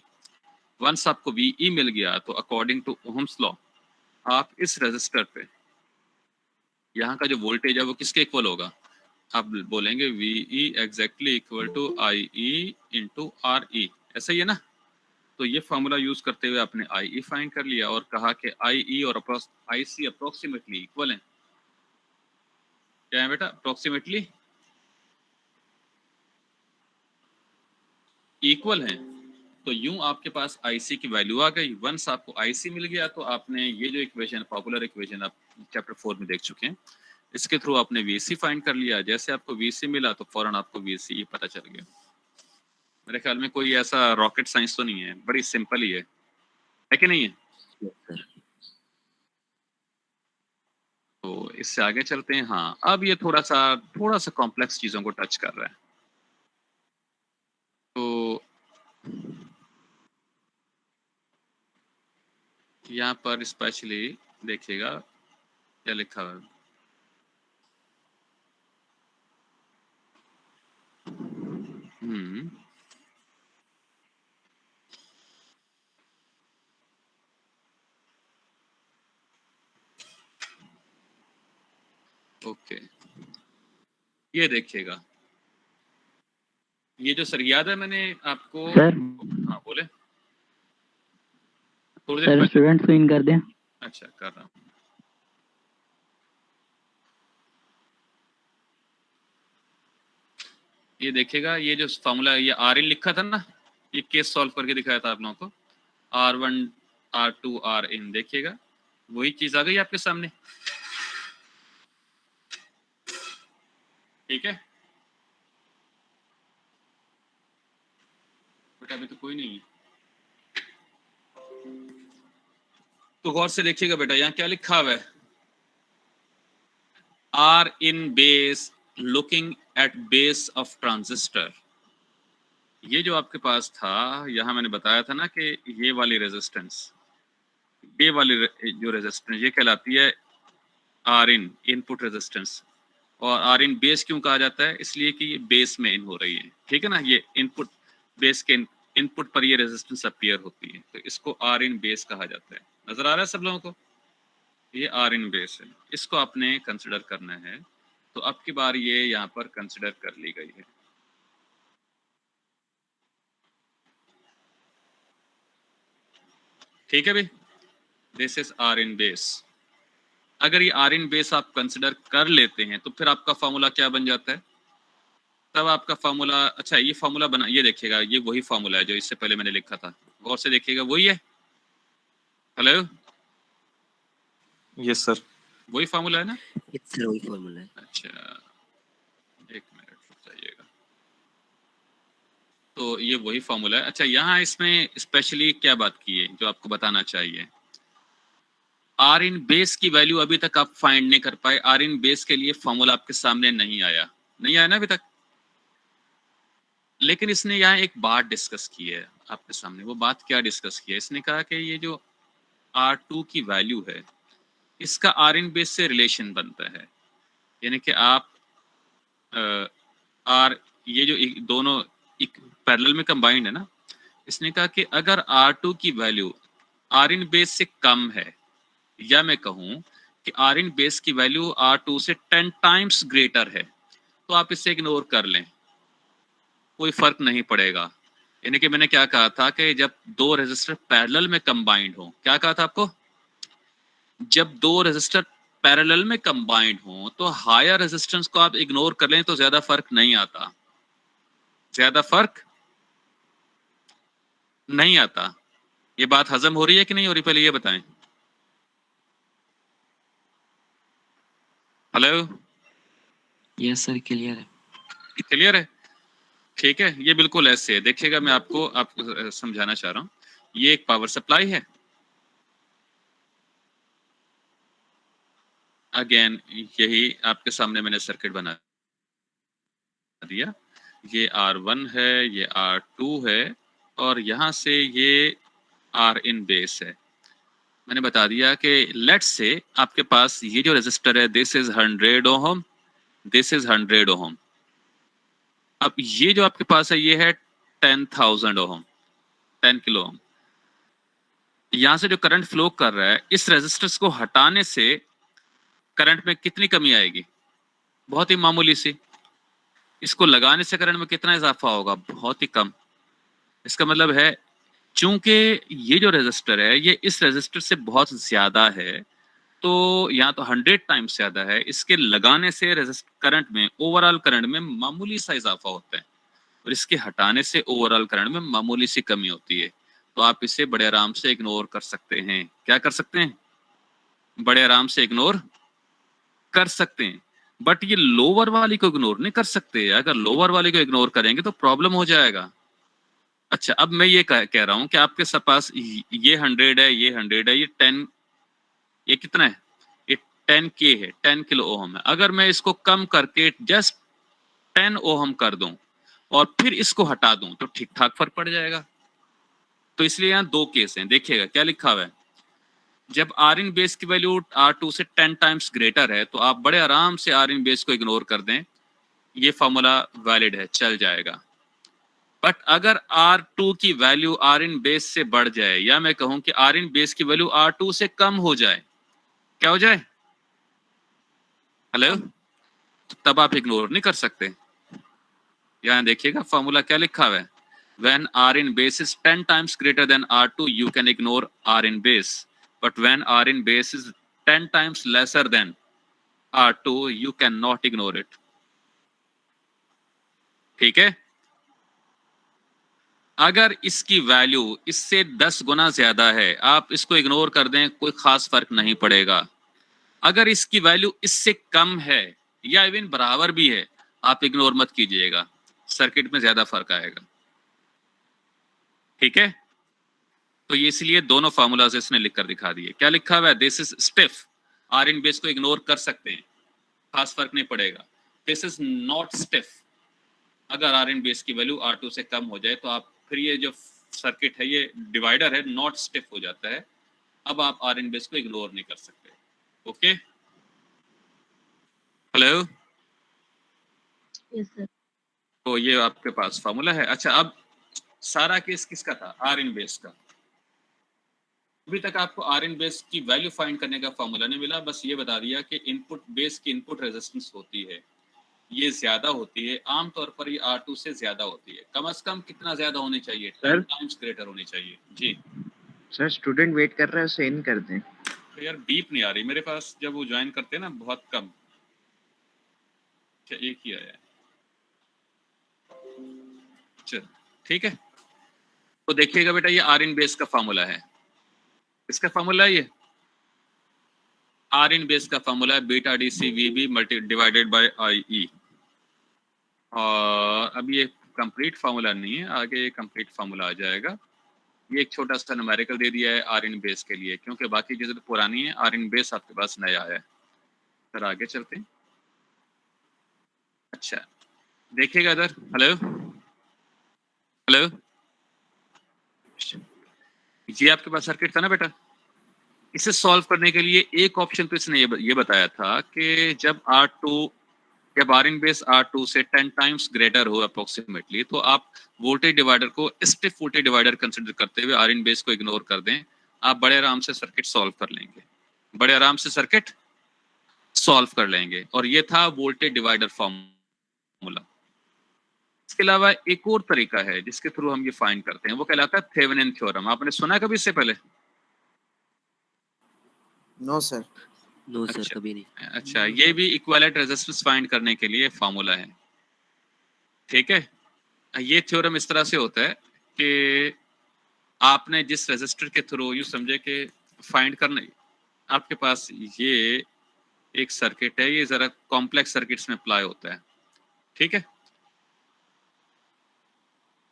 वंस आपको VE मिल गया तो अकॉर्डिंग टू ओहम्स लॉ आप इस रेजिस्टर पे यहाँ का जो वोल्टेज है वो किसके इक्वल होगा? आप बोलेंगे VE exactly equal to IE into RE, ऐसा ही है ना? तो ये फॉर्मूला यूज करते हुए आपने IE फाइंड कर लिया और कहा कि IE और IC अप्रोक्सीमेटली इक्वल हैं। क्या है बेटा? अप्रोक्सीमेटली इक्वल हैं। तो यूं आपके पास IC की वैल्यू आ गई। वंस आपको IC मिल गया तो आपने ये जो इक्वेशन, पॉपुलर इक्वेशन आप चैप्टर 4 में देख चुके हैं, इसके थ्रू आपने VC फाइंड कर लिया। जैसे आपको VC मिला तो फौरन आपको VCE पता चल गया। मेरे ख्याल में कोई ऐसा रॉकेट साइंस तो नहीं है, बड़ी सिंपल ही है कि नहीं है? Yes, sir. तो इससे आगे चलते हैं। हाँ, अब ये थोड़ा सा कॉम्प्लेक्स चीजों को टच कर रहा है। तो यहाँ पर स्पेशली देखिएगा क्या लिखा हुआ है। ओके, ये देखिएगा, ये जो सर याद है मैंने आपको, सर हाँ बोले, थोड़ी देर सर पहले। स्टूडेंट को इन कर दें। अच्छा, कर रहा हूँ। ये देखिएगा, ये जो फॉर्मूला ये आर इन लिखा था ना, ये केस सॉल्व करके दिखाया था आप लोगों को, R1 R2 R इन, देखिएगा वही चीज आ गई आपके सामने। ठीक है बेटा, अभी तो कोई नहीं है, तो गौर से देखिएगा बेटा, यहाँ क्या लिखा हुआ है, R in base looking at base of transistor. ये जो आपके पास था, यहाँ मैंने बताया था ना कि ये वाली रेजिस्टेंस, ये वाली जो रेजिस्टेंस ये कहलाती है आर इन, इनपुट रेजिस्टेंस। और आर इन बेस क्यों कहा जाता है, इसलिए कि ये बेस में इन हो रही है, ठीक है ना, ये इनपुट बेस के इनपुट पर ये रेजिस्टेंस अपीयर होती है, तो इसको आर इन बेस कहा जाता है। नजर आ रहा है सब लोगों को, ये आर इन बेस है, इसको आपने कंसिडर करना है। तो अब की बार ये यहाँ पर कंसिडर कर ली गई है। ठीक है भाई, this is R in base. अगर ये आर इन बेस आप कंसिडर कर लेते हैं तो फिर आपका फॉर्मूला क्या बन जाता है, तब आपका फॉर्मूला, अच्छा ये फॉर्मूला बना, ये देखिएगा, ये वही फॉर्मूला है जो इससे पहले मैंने लिखा था, गौर से देखिएगा, वही है। हेलो, यस सर, वही फॉर्मूला है ना? Yes sir, वही फॉर्मूला है। अच्छा एक मिनट रुक जाइएगा, तो ये वही फॉर्मूला है। अच्छा यहाँ इसमें स्पेशली क्या बात की है जो आपको बताना चाहिए, आर इन बेस की वैल्यू अभी तक आप फाइंड नहीं कर पाए, आर इन बेस के लिए फॉर्मूला आपके सामने नहीं आया ना अभी तक, लेकिन इसने यहाँ एक बात डिस्कस की है आपके सामने। वो बात क्या डिस्कस की है, इसने कहा कि ये जो R2 की वैल्यू है, इसका आर इन बेस से रिलेशन बनता है, यानी कि आप आर, ये जो दोनों एक पैरेलल में कंबाइंड है ना, इसने कहा कि अगर R2 की वैल्यू आर इन बेस से कम है, या मैं कहूं कि आर इन बेस की वैल्यू R2 से 10 टाइम्स ग्रेटर है, तो आप इसे इग्नोर कर लें, कोई फर्क नहीं पड़ेगा। यानी कि मैंने क्या कहा था कि जब दो रेजिस्टर पैरेलल में कंबाइंड हो, क्या कहा था आपको, जब दो रेजिस्टर पैरेलल में कंबाइंड हो तो हायर रेजिस्टेंस को आप इग्नोर कर लें तो ज्यादा फर्क नहीं आता, ज्यादा फर्क नहीं आता। ये बात हजम हो रही है कि नहीं हो रही, पहले ये बताएं। हेलो, यस सर, क्लियर है। क्लियर है? ठीक है, ये बिल्कुल ऐसे है, देखिएगा मैं आपको समझाना चाह रहा हूँ। ये एक पावर सप्लाई है, अगेन यही आपके सामने मैंने सर्किट बना दिया, ये R1 है, ये R2 है, और यहाँ से ये R इन बेस है। मैंने बता दिया कि लेट्स से आपके पास ये जो रेजिस्टर है, this is 100 ohm, this is 100 ohm. अब ये जो आपके पास है ये है 10,000 ओहम, 10 किलो ओहम। यहाँ से जो करंट फ्लो कर रहा है, इस रेजिस्टेंस को हटाने से करंट में कितनी कमी आएगी, बहुत ही मामूली सी। इसको लगाने से करंट में कितना इजाफा होगा, बहुत ही कम। इसका मतलब है चूंकि ये जो रेजिस्टर है ये इस रेजिस्टर से बहुत ज्यादा है, तो यहाँ तो 100 टाइम्स ज्यादा है, इसके लगाने से करंट में, ओवरऑल करंट में मामूली सा इजाफा होता है, और इसके हटाने से ओवरऑल करंट में मामूली सी कमी होती है। तो आप इसे बड़े आराम से इग्नोर कर सकते हैं। क्या कर सकते हैं, बड़े आराम से इग्नोर कर सकते हैं। बट ये लोअर वाली को इग्नोर नहीं कर सकते, अगर लोअर वाली को इग्नोर करेंगे तो प्रॉब्लम हो जाएगा। अच्छा अब मैं ये कह रहा हूं कि आपके पास ये 100 है, ये 100 है, ये 10, ये कितना है, ये 10K है, 10 किलो ओहम है। अगर मैं इसको कम करके जस्ट 10 ओहम कर दूं और फिर इसको हटा दूं तो ठीक ठाक फर्क पड़ जाएगा। तो इसलिए यहाँ दो केस हैं, देखिएगा क्या लिखा हुआ है, जब आर इन बेस की वैल्यू R2 से 10 टाइम्स ग्रेटर है तो आप बड़े आराम से आर इन बेस को इग्नोर कर दें, ये फॉर्मूला वैलिड है, चल जाएगा। बट अगर R2 की वैल्यू आर इन बेस से बढ़ जाए, या मैं कहूं कि आर इन बेस की वैल्यू R2 से कम हो जाए, क्या हो जाए, हेलो, तो तब आप इग्नोर नहीं कर सकते। यहां देखिएगा फॉर्मूला क्या लिखा हुआ है, when R in base is 10 times greater than R2 you can ignore R in base, but when R in base is 10 times lesser than R2 you cannot ignore it। ठीक है। अगर इसकी वैल्यू इससे 10 गुना ज्यादा है, आप इसको इग्नोर कर दें, कोई खास फर्क नहीं पड़ेगा। अगर इसकी वैल्यू इससे कम है या इवन बराबर भी है, आप इग्नोर मत कीजिएगा, सर्किट में ज्यादा फर्क आएगा। ठीक है, तो ये इसलिए दोनों फार्मूलाज इसने लिखकर दिखा दिए। क्या लिखा हुआ है? This is stiff, R in base को इग्नोर कर सकते हैं, खास फर्क नहीं पड़ेगा। दिस इज नॉट स्टिफ, अगर आर इन बेस की वैल्यू R2 से कम हो जाए तो आप फिर ये जो सर्किट है, ये डिवाइडर है, नॉट स्टिफ हो जाता है। अब आप आर इन बेस को इग्नोर नहीं कर सकते। Okay, hello, yes sir. तो ये आपके पास फार्मूला है। अच्छा, अब सारा केस किसका था? आर इन बेस का। अभी तक आपको आर इन बेस की वैल्यू फाइंड करने का फार्मूला नहीं मिला, बस ये बता दिया कि इनपुट बेस की इनपुट रेजिस्टेंस होती है, ये ज्यादा होती है, आमतौर पर ये R2 से ज्यादा होती है। कम से कम कितना ज्यादा होनी चाहिए? 10 टाइम्स ग्रेटर होनी चाहिए। जी सर, स्टूडेंट वेट कर रहा है, उसे इन कर दें। तो यार बीप नहीं आ रही मेरे पास, जब वो ज्वाइन करते हैं ना बहुत कम। अच्छा, एक ही आया है, चल ठीक है। तो देखिएगा बेटा, ये आर इन बेस का फार्मूला है। इसका फार्मूला ये आर इन बेस का फार्मूला है beta D C V B multi divided by I E. और अब ये कंप्लीट फार्मूला नहीं है, आगे कंप्लीट फार्मूला आ जाएगा। ये एक छोटा सा न्यूमेरिकल दे दिया है आर इन बेस के लिए, क्योंकि बाकी चीजें तो पुरानी है, आर इन बेस आपके पास नया है। फिर आगे चलते हैं। अच्छा देखिएगा इधर, हेलो हेलो, ये आपके पास सर्किट था ना बेटा। इसे सॉल्व करने के लिए एक ऑप्शन तो इसने ये बताया था कि जब आर इन बेस R2 से 10 टाइम्स ग्रेटर हो अप्रोक्सीमेटली, तो आप वोल्टेज डिवाइडर को स्टिफ वोल्टेज डिवाइडर कंसिडर करते हुए आर इन बेस को इग्नोर कर दें, आप बड़े आराम से सर्किट सॉल्व कर लेंगे, बड़े आराम से सर्किट सॉल्व कर लेंगे। और ये था वोल्टेज डिवाइडर फॉर्मूला। इसके अलावा एक और तरीका है जिसके थ्रू हम ये फाइंड करते हैं, वो कहलाता है थेवेनिन थ्योरम। आपने सुना कभी इससे पहले? No sir. नो सर, अच्छा, कभी नहीं। अच्छा, ये भी इक्विवेलेंट रेजिस्टेंस फाइंड करने के लिए फार्मूला है। ठीक है, ये थ्योरम इस तरह से होता है कि आपने जिस रेजिस्टर के थ्रू यू समझे कि फाइंड करना, आपके पास ये एक सर्किट है, ये जरा कॉम्प्लेक्स सर्किट्स में अप्लाई होता है। ठीक है,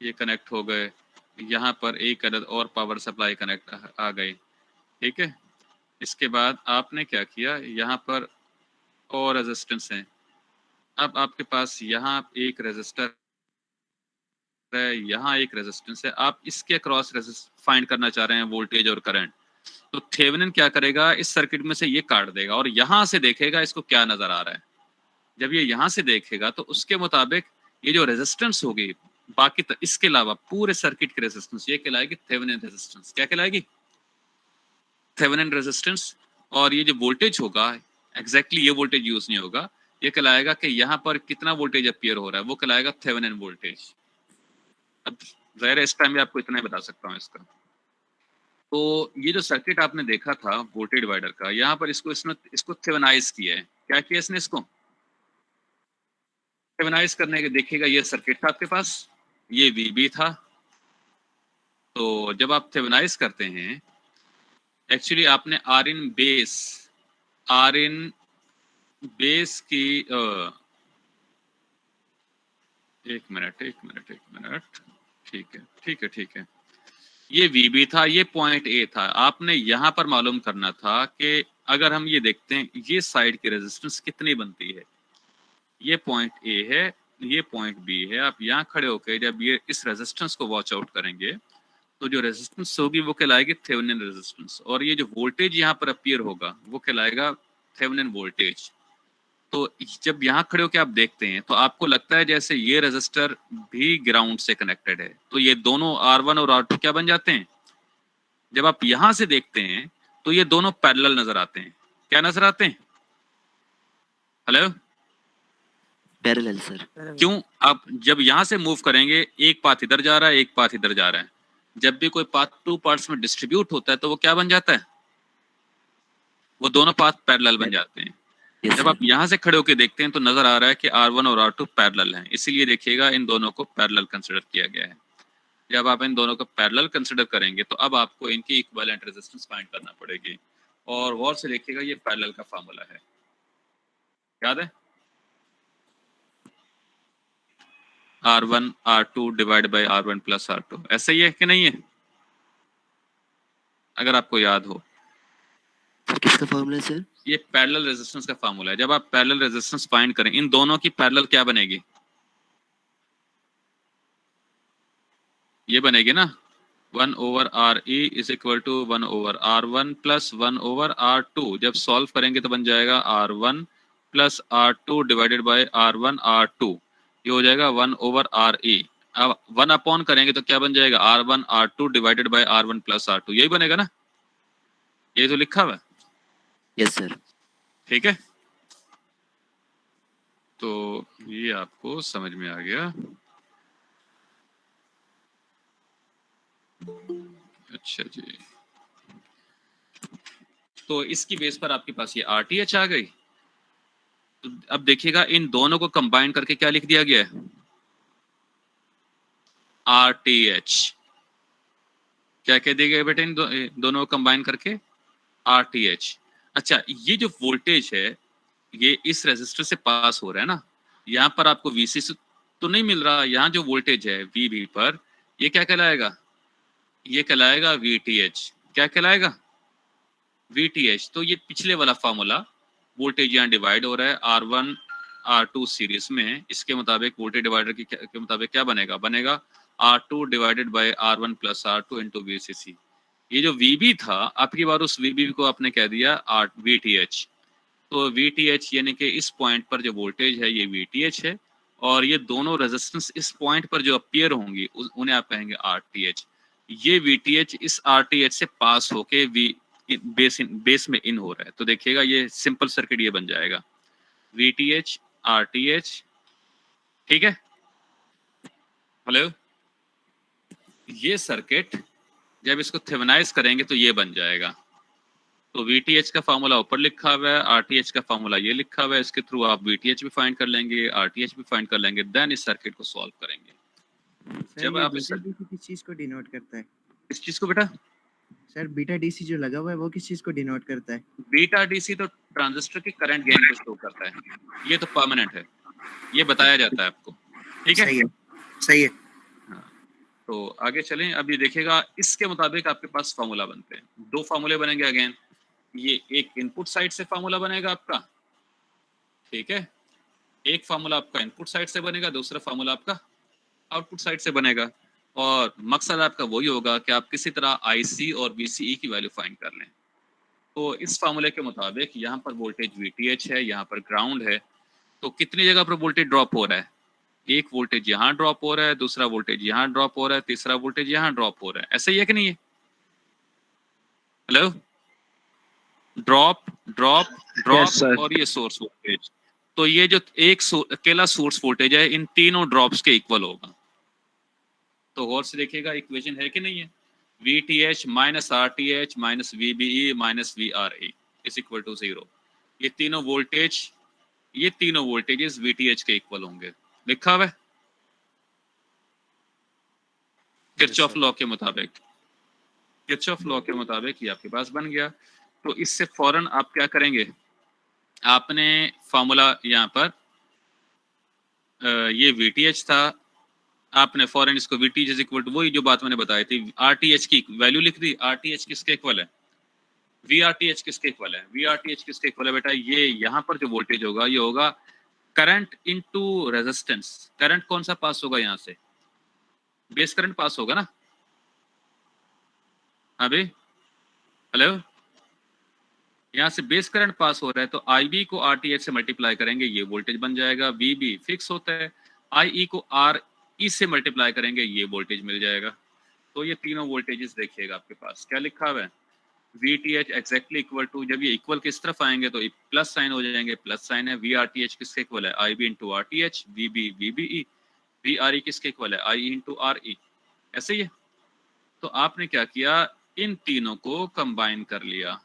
ये कनेक्ट हो गए, यहाँ पर एक अदद और पावर सप्लाई कनेक्ट आ गई। ठीक है, इसके बाद आपने क्या किया, यहाँ पर और रेजिस्टेंस है। अब आपके पास यहाँ एक रेजिस्टर है, यहाँ एक रेजिस्टेंस है, आप इसके अक्रॉस फाइंड करना चाह रहे हैं वोल्टेज और करंट। तो थेवेनिन क्या करेगा, इस सर्किट में से ये काट देगा और यहाँ से देखेगा इसको क्या नजर आ रहा है। जब ये यहाँ से देखेगा तो उसके मुताबिक ये जो रेजिस्टेंस होगी, बाकी इसके अलावा पूरे सर्किट की रेजिस्टेंस, ये कहलाएगी थेवेनिन रेजिस्टेंस। क्या कहलाएगी? Thevenin resistance. और ये जो वोल्टेज होगा, एग्जैक्टली ये वोल्टेज यूज नहीं होगा, ये कहलाएगा कि यहाँ पर कितना वोल्टेज अपीयर हो रहा है, वो कहलाएगा थेवेनिन वोल्टेज। अब जाहिर है इस टाइम में आपको इतना ही बता सकता हूँ इसका। तो ये जो सर्किट आपने देखा था वोल्टेज डिवाइडर का, यहाँ पर इसको थेवेनाइज किया है। क्या किया इसने? इसको थेवेनाइज करने के देखिएगा, ये सर्किट था आपके पास, ये VB था। तो जब आप थेवेनाइज करते हैं, एक्चुअली आपने आर इन बेस की एक मिनट, ठीक है, ये VB था, ये पॉइंट A था। आपने यहाँ पर मालूम करना था कि अगर हम ये देखते हैं, ये साइड की रेजिस्टेंस कितनी बनती है। ये पॉइंट A है, ये पॉइंट B है। आप यहाँ खड़े होकर जब ये इस रेजिस्टेंस को वॉच आउट करेंगे, तो जो रेजिस्टेंस होगी वो कहलाएगी थेवेनिन रेजिस्टेंस, और ये जो वोल्टेज यहाँ पर अपीयर होगा वो कहलाएगा थेवेनिन वोल्टेज। तो जब यहाँ खड़े होकर आप देखते हैं तो आपको लगता है जैसे ये रेजिस्टर भी ग्राउंड से कनेक्टेड है, तो ये दोनों R1 और R2 क्या बन जाते हैं? जब आप यहाँ से देखते हैं तो ये दोनों पैरेलल नजर आते हैं। क्या नजर आते हैं? Hello, parallel sir. क्यों? आप जब यहाँ से मूव करेंगे, एक पाथ इधर जा रहा है, एक पाथ इधर जा रहा है। जब भी कोई पाथ 2 पार्ट्स में डिस्ट्रीब्यूट होता है तो वो क्या बन जाता है? वो दोनों पाथ पैरेलल बन जाते हैं। Yes, जब sir. आप यहाँ से खड़े होकर देखते हैं तो नजर आ रहा है कि R1 और R2 पैरेलल हैं, इसीलिए देखिएगा इन दोनों को पैरेलल कंसिडर किया गया है। जब आप इन दोनों को पैरेलल कंसिडर करेंगे तो अब आपको इनकी इक्विवेलेंट रेजिस्टेंस फाइंड करना पड़ेगी, और गौर से देखिएगा ये पैरेलल का फार्मूला है, याद है? R1 R2 divide by R1 plus R2, ऐसे ही है कि नहीं है? अगर आपको याद हो, सर किसका फॉर्मूला है सर? ये पैरेलल रेजिस्टेंस का फार्मूला है। जब आप पैरेलल रेजिस्टेंस फाइंड करें, इन दोनों की पैरेलल क्या बनेगी? ये बनेगी ना 1 over R E is equal to 1 over R1 plus 1 over R2। जब सॉल्व करेंगे तो बन जाएगा R1 plus R2 divided by R1 R2, ये हो जाएगा 1 ओवर आर ई। अब 1 अपॉन करेंगे तो क्या बन जाएगा? R1 R2 divided by R1 plus R2, यही बनेगा ना? ये तो लिखा हुआ है। Yes sir. ठीक है, तो ये आपको समझ में आ गया। अच्छा जी, तो इसकी बेस पर आपके पास ये RTH आ गई। तो अब देखिएगा इन दोनों को कंबाइन करके क्या लिख दिया गया है? RTH। क्या कह दिया गया बेटे इन दोनों को कंबाइन करके? RTH। अच्छा, ये जो वोल्टेज है ये इस रेजिस्टर से पास हो रहा है ना, यहाँ पर आपको VC से तो नहीं मिल रहा, यहाँ जो वोल्टेज है VB पर, ये क्या कहलाएगा? ये कहलाएगा VTH। क्या कहलाएगा? VTH। तो ये पिछले वाला फार्मूला, वोल्टेज यहाँ डिवाइड हो रहा है R1 R2 सीरीज में, इसके मुताबिक वोल्टेज डिवाइडर के मुताबिक क्या बनेगा? बनेगा R2 divided by R1 plus R2 into VCC। ये जो VB था, आपकी बार उस VB को आपने कह दिया VTH। तो VTH यानी कि इस पॉइंट पर जो वोल्टेज है ये VTH है, और ये दोनों रेजिस्टेंस इस पॉइंट पर जो अपीयर होंगी उन्हें आप कहेंगे RTH। ये VTH इस RTH से पास होके बेस में इन हो रहा है। तो देखिएगा ये सिंपल सर्किट ये बन जाएगा VTH RTH। ठीक है, हेलो, ये सर्किट जब इसको थेवेनाइज करेंगे तो ये बन जाएगा। तो VTH का फार्मूला ऊपर लिखा हुआ है, RTH का फार्मूला ये लिखा हुआ है, इसके थ्रू आप VTH भी फाइंड कर लेंगे, RTH भी फाइंड कर लेंगे, देन इस सर्किट को सॉल्व करेंगे। सर जब ये आप बीटा डीसी किस चीज को डिनोट करता है? इस चीज को बेटा, सर बीटा डीसी जो लगा हुआ है वो किस चीज को डिनोट करता है? बीटा डीसी तो ट्रांजिस्टर की करंट गेन को शो करता है, ये तो परमानेंट है, ये बताया जाता है आपको। ठीक है, सही है, सही है। हाँ, तो आगे चलें। अब ये देखिएगा इसके मुताबिक आपके पास फार्मूला बनते हैं, दो फार्मूले बनेंगे अगेन। ये एक इनपुट साइड से फार्मूला बनेगा आपका, ठीक है, एक फार्मूला आपका इनपुट साइड से बनेगा, दूसरा फार्मूला आपका आउटपुट साइड से बनेगा, और मकसद आपका वही होगा कि आप किसी तरह IC और VCE की वैल्यू फाइंड कर लें। तो इस फार्मूले के मुताबिक यहाँ पर वोल्टेज VTH है, यहाँ पर ग्राउंड है, तो कितनी जगह पर वोल्टेज ड्रॉप हो रहा है? एक वोल्टेज यहाँ ड्रॉप हो रहा है, दूसरा वोल्टेज यहाँ ड्रॉप हो रहा है, तीसरा वोल्टेज यहाँ ड्रॉप हो रहा है। ऐसा ही है कि नहीं है? Hello, drop drop drop Yes, sir. और ये सोर्स वोल्टेज। तो ये जो एक अकेला सोर्स वोल्टेज है इन तीनों ड्रॉप्स के इक्वल होगा। तो गौर से देखिएगा इक्वेशन है कि नहीं है? VTH minus RTH minus VBE minus VRE is equal to 0। ये तीनों वोल्टेजेस VTH के इक्वल होंगे, लिखा हुआ है किरचॉफ लॉ के मुताबिक। किरचॉफ लॉ के मुताबिक ये आपके पास बन गया। तो इससे फौरन आप क्या करेंगे? आपने फार्मूला यहाँ पर ये VTH था, आपने फॉरन इसको VTH इज इक्वल टू वही जो बात मैंने बताई थी, RTH की वैल्यू लिख दी। RTH किसके इक्वल है? VRTH किसके इक्वल है? VRTH किसके इक्वल है बेटा? ये यहाँ पर जो वोल्टेज होगा ये होगा करंट इनटू रेजिस्टेंस। करंट कौन सा पास होगा यहाँ से? बेस करंट पास होगा ना अभी? हेलो, यहाँ से बेस करंट पास हो रहा है, तो IB को RTH से मल्टीप्लाई करेंगे, ये वोल्टेज बन जाएगा। VB फिक्स होता है, IE को RE से मल्टीप्लाई करेंगे, ये वोल्टेज मिल जाएगा। तो ये तीनों वोल्टेजेस देखिएगा आपके पास क्या लिखा हुआ है? VTH एग्जैक्टली इक्वल टू, जब ये इक्वल किस तरफ आएंगे तो प्लस साइन हो जाएंगे, प्लस साइन है। VRTH किसके इक्वल है? IB into RTH। VB VBE। VRE किसके इक्वल है? IE into RE। ऐसे ही है। तो आपने क्या किया? इन तीनों को कंबाइन कर लिया।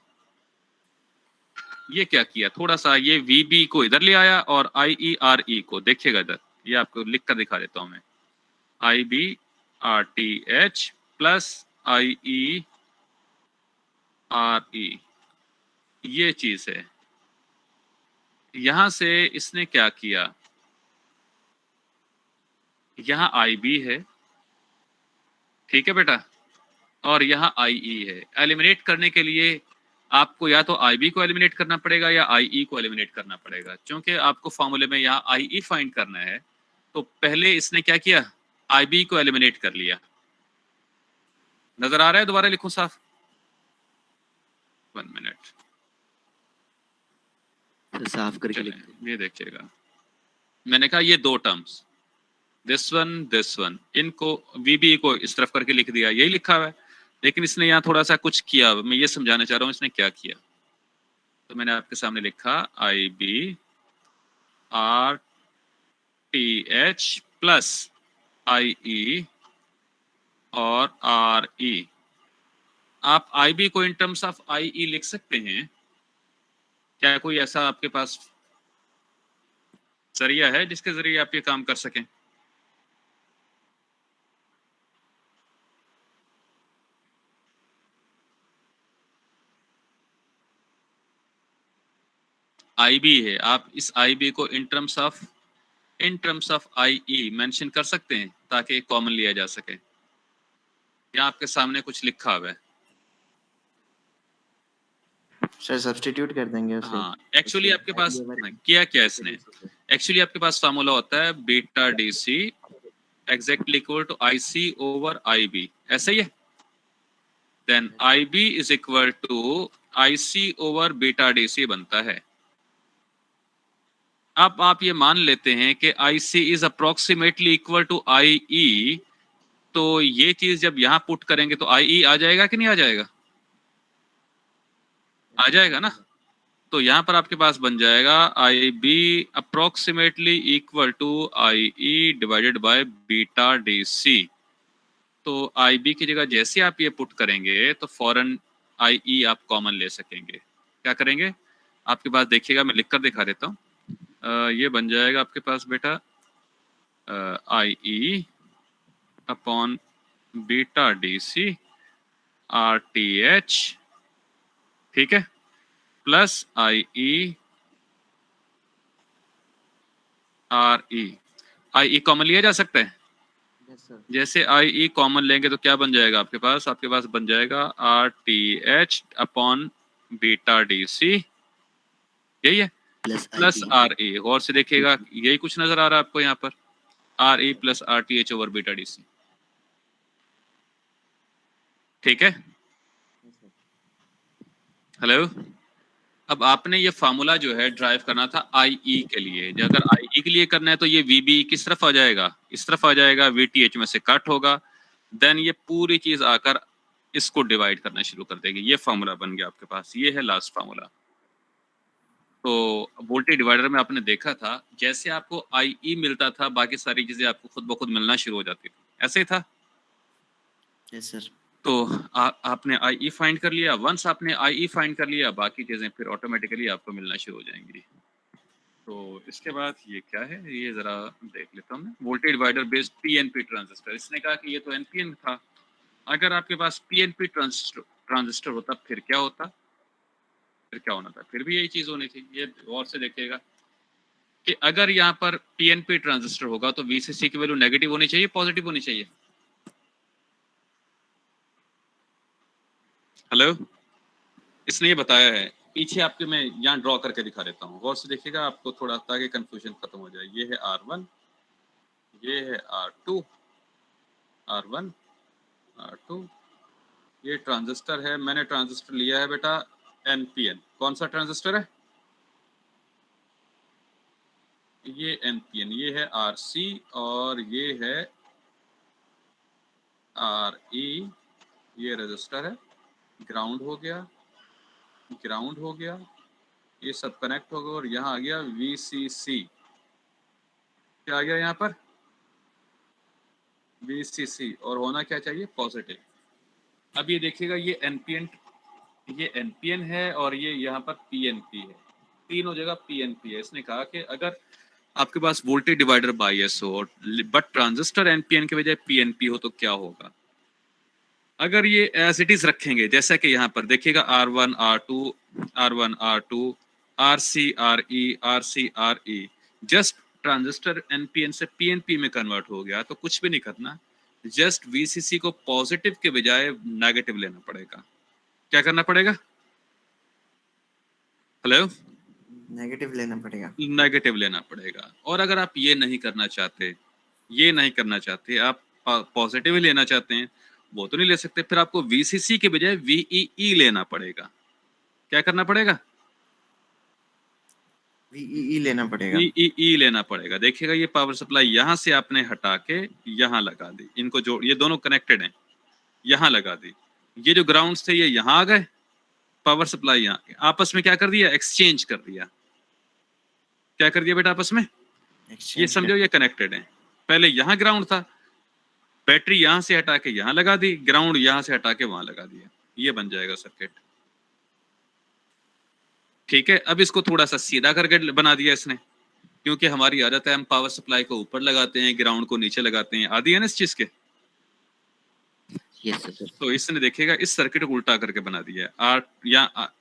ये क्या किया, थोड़ा सा ये VB को इधर ले आया और IERE को देखिएगा इधर, ये आपको लिख कर दिखा देता हूं मैं, IBRTH प्लस IERE, ये चीज है। यहां से इसने क्या किया, यहाँ IB है, ठीक है बेटा, और यहाँ IE है। एलिमिनेट करने के लिए आपको या तो IB को एलिमिनेट करना पड़ेगा या IE को एलिमिनेट करना पड़ेगा। क्योंकि आपको फॉर्मूले में यहाँ IE फाइंड करना है, तो पहले इसने क्या किया, IB को एलिमिनेट कर लिया। नजर आ रहा है, दोबारा लिखूं साफ, 1 मिनट, सर साफ करके लिख चलें ये देखिएगा। मैंने कहा ये दो टर्म्स, दिस वन, इनको VB को इस तरफ करके लिख दिया, यही लिखा हुआ है। लेकिन इसने यहाँ थोड़ा सा कुछ किया, मैं ये समझाना चाह रहा हूँ इसने क्या किया। तो मैंने आपके सामने लिखा IBRTH प्लस IE और RE। आप IB को इन टर्म्स ऑफ IE लिख सकते हैं क्या? कोई ऐसा आपके पास जरिया है जिसके जरिए आप ये काम कर सकें? IB है, आप इस IB को in terms of IE mention कर सकते हैं ताकि कॉमन लिया जा सके। यहाँ आपके सामने कुछ लिखा हुआ है। सर सब्स्टिट्यूट कर देंगे उसे। हाँ, एक्चुअली आपके पास किया क्या इसने, एक्चुअली आपके पास फार्मूला होता है beta DC exactly equal to IC over IB, ऐसा ही है। Then IB is equal to IC over beta DC बनता है। अब आप ये मान लेते हैं कि IC is approximately equal to IE, तो ये चीज जब यहां पुट करेंगे तो IE आ जाएगा कि नहीं आ जाएगा? आ जाएगा ना। तो यहां पर आपके पास बन जाएगा IB approximately equal to IE divided by beta DC। तो IB की जगह जैसे आप ये पुट करेंगे तो फौरन IE आप कॉमन ले सकेंगे। क्या करेंगे आपके पास, देखिएगा मैं लिख कर दिखा देता हूँ। ये बन जाएगा आपके पास बेटा IE upon beta DC RTH, ठीक है, plus IE RE। IE common लिया जा सकता है। जैसे IE कॉमन लेंगे तो क्या बन जाएगा आपके पास बन जाएगा RTH अपॉन बीटा DC, यही है, प्लस RE। गौर से देखिएगा, यही कुछ नजर आ रहा है आपको यहाँ पर, RE plus RTH over beta DC, ठीक है। हेलो, अब आपने ये फार्मूला जो है ड्राइव करना था IE के लिए। जो अगर IE के लिए करना है तो ये VB किस तरफ आ जाएगा, इस तरफ आ जाएगा, VTH में से कट होगा, देन ये पूरी चीज आकर इसको डिवाइड करना शुरू कर देगी। ये फार्मूला बन गया आपके पास, ये है लास्ट फार्मूला। तो वोल्टेज डिवाइडर में आपने देखा था जैसे आपको IE मिलता था, बाकी सारी चीजें आपको खुद ब खुद मिलना शुरू हो जाती थी, ऐसे ही था। Yes sir. तो आपने IE फाइंड कर लिया, वंस आपने IE फाइंड कर लिया, बाकी चीजें फिर ऑटोमेटिकली आपको मिलना शुरू हो जाएंगी। तो इसके बाद ये क्या है, ये जरा देख लेता हूँ मैं। Voltage divider based PNP transistor, इसने कहा कि ये तो NPN था। अगर आपके पास PNP ट्रांजिस्टर होता फिर क्या होता, फिर क्या होना था, फिर भी यही चीज होनी थी। ये गौर से देखिएगा कि अगर यहाँ पर PNP ट्रांजिस्टर होगा तो VCC की वैल्यू नेगेटिव होनी चाहिए, पॉजिटिव होनी चाहिए? हेलो, इसने ये बताया है, पीछे आपके मैं यहाँ ड्रॉ करके दिखा देता हूँ, गौर से देखिएगा आपको थोड़ा, ताकि कंफ्यूजन खत्म हो जाए। ये है R1, ये है R2, R1 R2, ये ट्रांजिस्टर है। मैंने ट्रांजिस्टर लिया है बेटा NPN। कौन सा ट्रांजिस्टर है? ये NPN। ये है RC और ये है RE। ये रजिस्टर है, ग्राउंड हो गया, ग्राउंड हो गया, ये सब कनेक्ट हो गया, और यहाँ आ गया VCC। क्या आ गया यहाँ पर? VCC, और होना क्या चाहिए? पॉजिटिव। अब ये देखिएगा, ये NPN ये एनपीएन है और ये यहाँ पर पीएनपी है, तीनों जगह पीएनपी है। इसने कहा कि अगर आपके पास वोल्टेज डिवाइडर बायस हो और बट ट्रांजिस्टर एनपीएन के बजाय पीएनपी हो तो क्या होगा? अगर ये एज इट इज रखेंगे, जैसा कि यहाँ पर देखिएगा R1 R2 R1 R2 RC RE RC RE, just transistor NPN से पीएनपी में कन्वर्ट हो गया, तो कुछ भी नहीं करना, जस्ट वीसीसी को पॉजिटिव के बजाय नेगेटिव लेना पड़ेगा। क्या करना पड़ेगा? हेलो, नेगेटिव लेना पड़ेगा। नेगेटिव लेना पड़ेगा। और अगर आप ये नहीं करना चाहते, आप पॉजिटिव ही लेना चाहते हैं, वो तो नहीं ले सकते, फिर आपको वीसीसी के बजाय वीईई लेना पड़ेगा। क्या करना पड़ेगा? वीईई लेना पड़ेगा। वीईई लेना पड़ेगा। देखिएगा ये पावर सप्लाई यहाँ से आपने हटा के यहाँ लगा दी, इनको जोड़, ये दोनों कनेक्टेड हैं, यहाँ लगा दी। ये जो ग्राउंड्स थे ये यहाँ आ गए, पावर सप्लाई यहाँ, आपस में क्या कर दिया? एक्सचेंज कर दिया। क्या कर दिया बेटा आपस में? ये समझो ये कनेक्टेड है। पहले यहाँ ग्राउंड था, बैटरी यहाँ से हटा के यहाँ लगा दी, ग्राउंड यहाँ से हटा के वहां लगा दिया, ये बन जाएगा सर्किट। ठीक है, अब इसको थोड़ा सा सीधा करके बना दिया इसने, क्योंकि हमारी आदत है हम पावर सप्लाई को ऊपर लगाते हैं, ग्राउंड को नीचे लगाते हैं, आदि है ना इस चीज के। Yes, sir. तो इसने देखिएगा इस सर्किट को उल्टा करके बना दिया।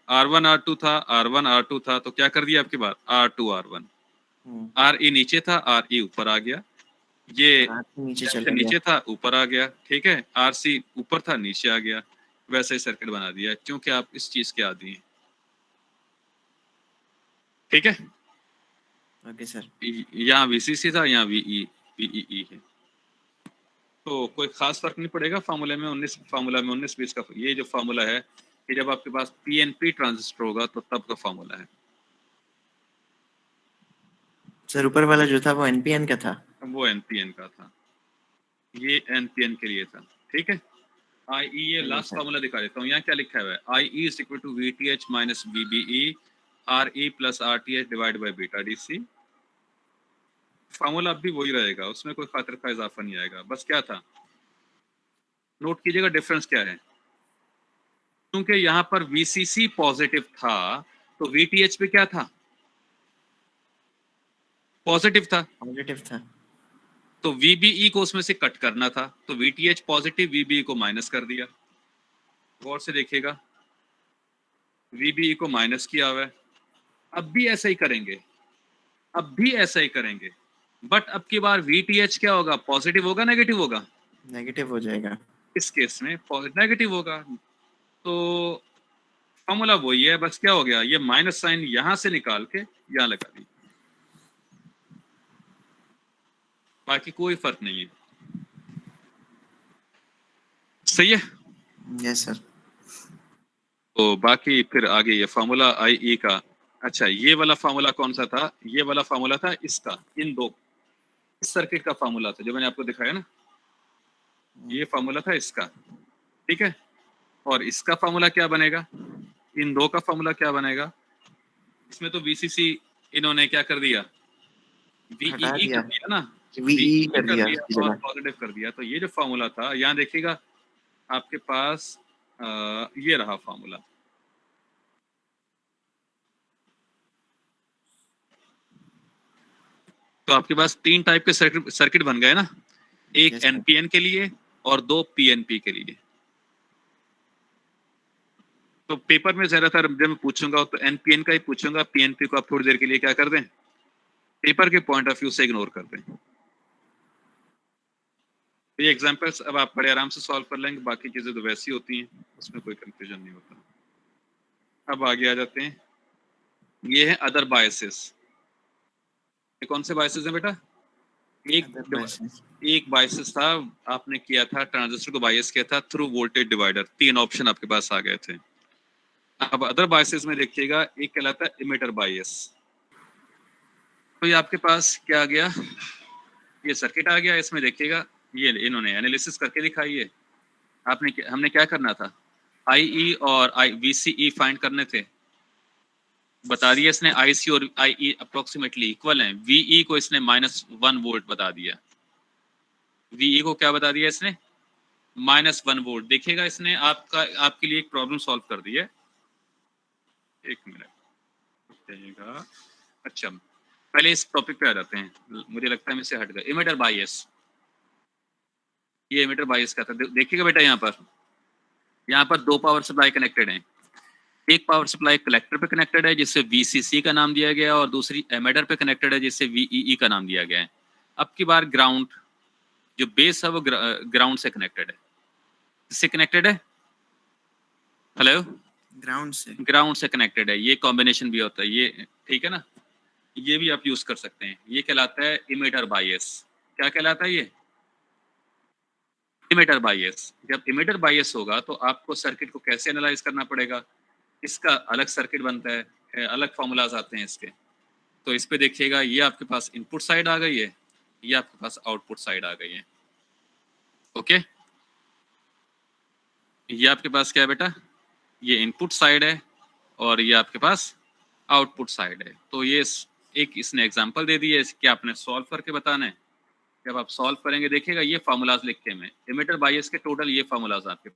R1 R2 था, R1 R2 था, तो क्या कर दिया आपके बाद? R2 R1। RE नीचे था, RE ऊपर आ गया, ये नीचे था ऊपर आ गया। ठीक है, RC ऊपर था नीचे आ गया, वैसे ही सर्किट बना दिया, क्योंकि आप इस चीज के आदी हैं। ठीक है, ओके सर। यहाँ VCC था, यहाँ VEE है, तो कोई खास फर्क नहीं पड़ेगा। फार्मूला में 19-20 का ये जो फार्मूला है, कि जब आपके पास पीएनपी ट्रांजिस्टर होगा तो तब का फार्मूला है। सर ऊपर वाला जो था वो एनपीएन का था? वो एनपीएन का था, ये एनपीएन के लिए था। ठीक है, IE ये लास्ट फार्मूला दिखा देता हूँ। यहाँ क्या लिखा हुआ है? IE is equal to VTH minus VBE RE plus RTH divided by beta DC। Formula अब भी वही रहेगा, उसमें कोई खातिर का इजाफा नहीं आएगा। बस क्या था, नोट कीजिएगा डिफरेंस क्या है। क्योंकि यहाँ पर VCC पॉजिटिव था, तो VTH पे क्या था? पॉजिटिव था। तो VBE को उसमें से कट करना था, तो VTH पॉजिटिव, VBE को माइनस कर दिया। गौर से देखिएगा, VBE को माइनस किया हुआ है। अब भी ऐसा ही करेंगे, बट अब की बार VTH क्या होगा? पॉजिटिव होगा, नेगेटिव होगा? नेगेटिव हो जाएगा। इस केस में नेगेटिव होगा। तो फॉर्मूला वही है, बस क्या हो गया, ये माइनस साइन यहां से निकाल के यहां लगा दी, बाकी कोई फर्क नहीं है। सही है? Yes sir. तो बाकी फिर आगे ये फार्मूला IE का, अच्छा ये वाला फार्मूला कौन सा था? ये वाला फार्मूला था इसका, इन दो, इस सर्किट का फार्मूला था जो मैंने आपको दिखाया ना, ये फार्मूला था इसका। ठीक है, और इसका फार्मूला क्या बनेगा? इन दो का फार्मूला क्या बनेगा? इसमें तो VCC इन्होंने क्या कर दिया? VEE कर दिया ना, VEE कर दिया और पॉजिटिव कर दिया। तो ये जो फार्मूला था, यहाँ देखिएगा आपके पास ये रहा फार्मूला। तो आपके पास 3 टाइप के सर्किट बन गए ना, एक एनपीएन के लिए और 2 पीएनपी के लिए। तो पेपर में ज्यादातर जब मैं पूछूंगा तो एनपीएन का ही पूछूंगा, पीएनपी को आप थोड़ी देर के लिए क्या कर दें, पेपर के पॉइंट ऑफ व्यू से इग्नोर कर दें। तो ये एग्जांपल्स अब आप बड़े आराम से सॉल्व कर लेंगे, बाकी चीजें तो वैसी होती हैं, उसमें कोई कंफ्यूजन नहीं होता। अब आगे आ जाते हैं, ये है अदर बायसेस। ये कौन से बायसेस हैं बेटा? एक बायसेस था, आपने किया था, ट्रांजिस्टर को बायस किया था थ्रू वोल्टेज डिवाइडर। 3 ऑप्शन आपके पास आ गए थे। अब अदर बायसेस में देखिएगा, एक कहलाता है इमिटर बायस। तो ये आपके पास क्या आ गया, ये सर्किट आ गया। इसमें देखिएगा ये इन्होंने एनालिसिस करके दिखाई है। हमने क्या करना था, IE और VCE फाइंड करने थे, बता दिया इसने। IC और IE अप्रोक्सीमेटली इक्वल हैं। VE को इसने -1 वोल्ट बता दिया। VE को क्या बता दिया इसने? -1 वोल्ट। देखिएगा इसने आपके लिए एक प्रॉब्लम सॉल्व कर दी है। एक मिनट जाइएगा। अच्छा, पहले इस टॉपिक पे आ जाते हैं, मुझे लगता है मुझसे हट गए। इमिटर बायस, ये इमिटर बायस का था। देखिएगा बेटा, यहाँ पर दो पावर सप्लाई कनेक्टेड हैं। एक पावर सप्लाई कलेक्टर पे कनेक्टेड है जिससे VCC का नाम दिया गया है, और दूसरी एमिटर पे कनेक्टेड है जिससे VEE का नाम दिया गया है। अब की बार ग्राउंड, जो बेस है वो ग्राउंड से कनेक्टेड है। किससे कनेक्टेड है? हेलो, ग्राउंड से कनेक्टेड है। ये कॉम्बिनेशन भी होता है, ये ठीक है ना, ये भी आप यूज कर सकते हैं। ये कहलाता है इमिटर बायस। क्या कहलाता है ये? इमिटर बायस। जब इमिटर बायस होगा तो आपको सर्किट को कैसे एनालाइज करना पड़ेगा, इसका अलग सर्किट बनता है, अलग फॉर्मूलाज आते हैं इसके। तो इस पे देखिएगा, ये आपके पास इनपुट साइड आ गई है, ये आपके पास आउटपुट साइड आ गई है। ओके, ये आपके पास क्या है बेटा? ये इनपुट साइड है और ये आपके पास आउटपुट साइड है। तो ये एक इसने एग्जांपल दे दी है, इसके आपने सॉल्व करके बताना है। जब आप सॉल्व करेंगे देखिएगा, ये फार्मूलाज लिखे में इमिटर बायस के टोटल ये फार्मूलाज आपके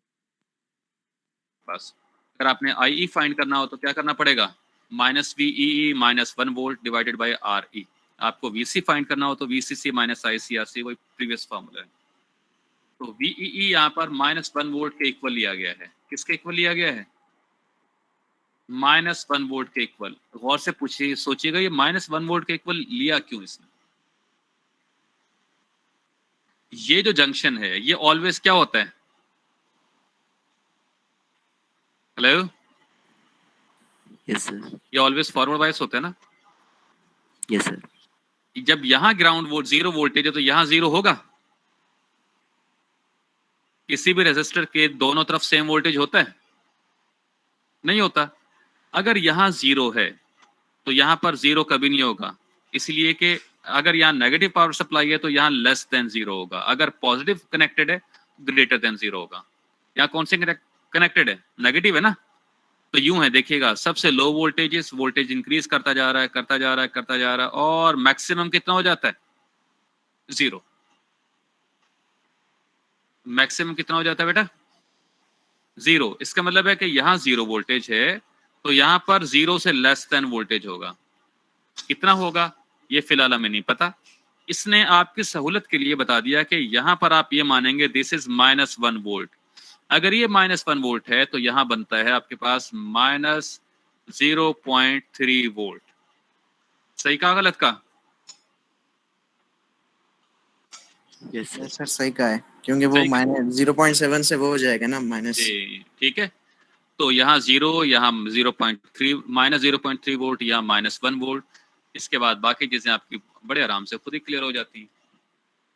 पास। अगर आपने IE फाइंड करना हो तो क्या करना पड़ेगा? -VEE -1 volt divided by RE। आपको VC फाइंड करना हो तो VCC -ICRC, वही प्रीवियस फार्मूला है। तो VEE यहाँ पर -1 वोल्ट के इक्वल लिया गया है। किसके इक्वल लिया गया है? -1 वोल्ट के इक्वल। गौर से पूछिए, सोचिएगा ये -1 वोल्ट के इक्वल लिया क्यों इसने? ये जो जंक्शन है ये ऑलवेज क्या होता है? Hello, Yes, sir. ये ऑलवेज फॉरवर्ड बायस होता है ना। Yes, sir. जब यहाँ ग्राउंड वोल्ट 0 वोल्टेज है तो यहाँ 0 होगा? किसी भी रेजिस्टर के दोनों तरफ सेम वोल्टेज होता है? नहीं होता। अगर यहाँ 0 है तो यहाँ पर 0 कभी नहीं होगा, इसलिए कि अगर यहाँ नेगेटिव पावर सप्लाई है तो यहाँ लेस देन 0 होगा। अगर पॉजिटिव कनेक्टेड है ग्रेटर देन 0 होगा। यहाँ कौन से कनेक्टेड है? नेगेटिव है ना। तो यूं है, देखिएगा, सबसे लो वोल्टेज वोल्टेज इंक्रीज करता जा रहा है, करता जा रहा है, करता जा रहा है, और मैक्सिमम कितना हो जाता है? 0। मैक्सिमम कितना हो जाता है बेटा? 0। इसका मतलब है कि यहाँ 0 वोल्टेज है तो यहाँ पर 0 से लेस देन वोल्टेज होगा। कितना होगा ये फिलहाल हमें नहीं पता। इसने आपकी सहूलत के लिए बता दिया कि यहाँ पर आप ये मानेंगे दिस इज -1 वोल्ट। अगर ये -1 वोल्ट है तो यहाँ बनता है आपके पास -0.3 वोल्ट। सही कहा गलत कहा? Yes, sir. सर सही कहा है, क्योंकि वो सही- -0.7 से वो हो जाएगा ना माइनस। जी ठीक है। तो यहाँ 0, यहाँ 0.3, -0.3 वोल्ट, यहाँ -1 वोल्ट। इसके बाद बाकी चीजें आपकी बड़े आराम से खुद ही क्लियर हो जाती हैं।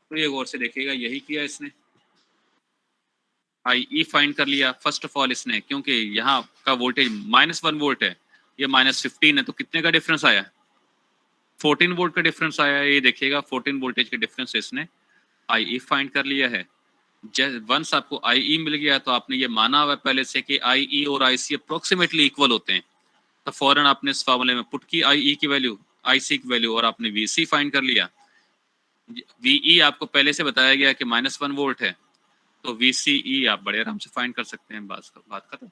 तो ये गौर से देखिएगा, यही किया इसने। IE फाइंड कर लिया फर्स्ट ऑफ ऑल इसने, क्योंकि यहाँ का वोल्टेज -1 वोल्ट है, ये -15 है, तो कितने का डिफरेंस आया? 14 वोल्ट का डिफरेंस आया है। ये देखिएगा 14 वोल्टेज के डिफरेंस से इसने IE फाइंड कर लिया है। वंस आपको IE मिल गया तो आपने ये माना हुआ पहले से कि IE और IC अप्रोक्सीमेटली इक्वल होते हैं, तो फौरन आपने इस फार्मूले में पुट की IE की वैल्यू, IC की वैल्यू, और आपने VC फाइंड कर लिया। VE आपको पहले से बताया गया कि -1 वोल्ट है, तो VCE आप बड़े आराम से फाइंड कर सकते हैं। बात खत्म।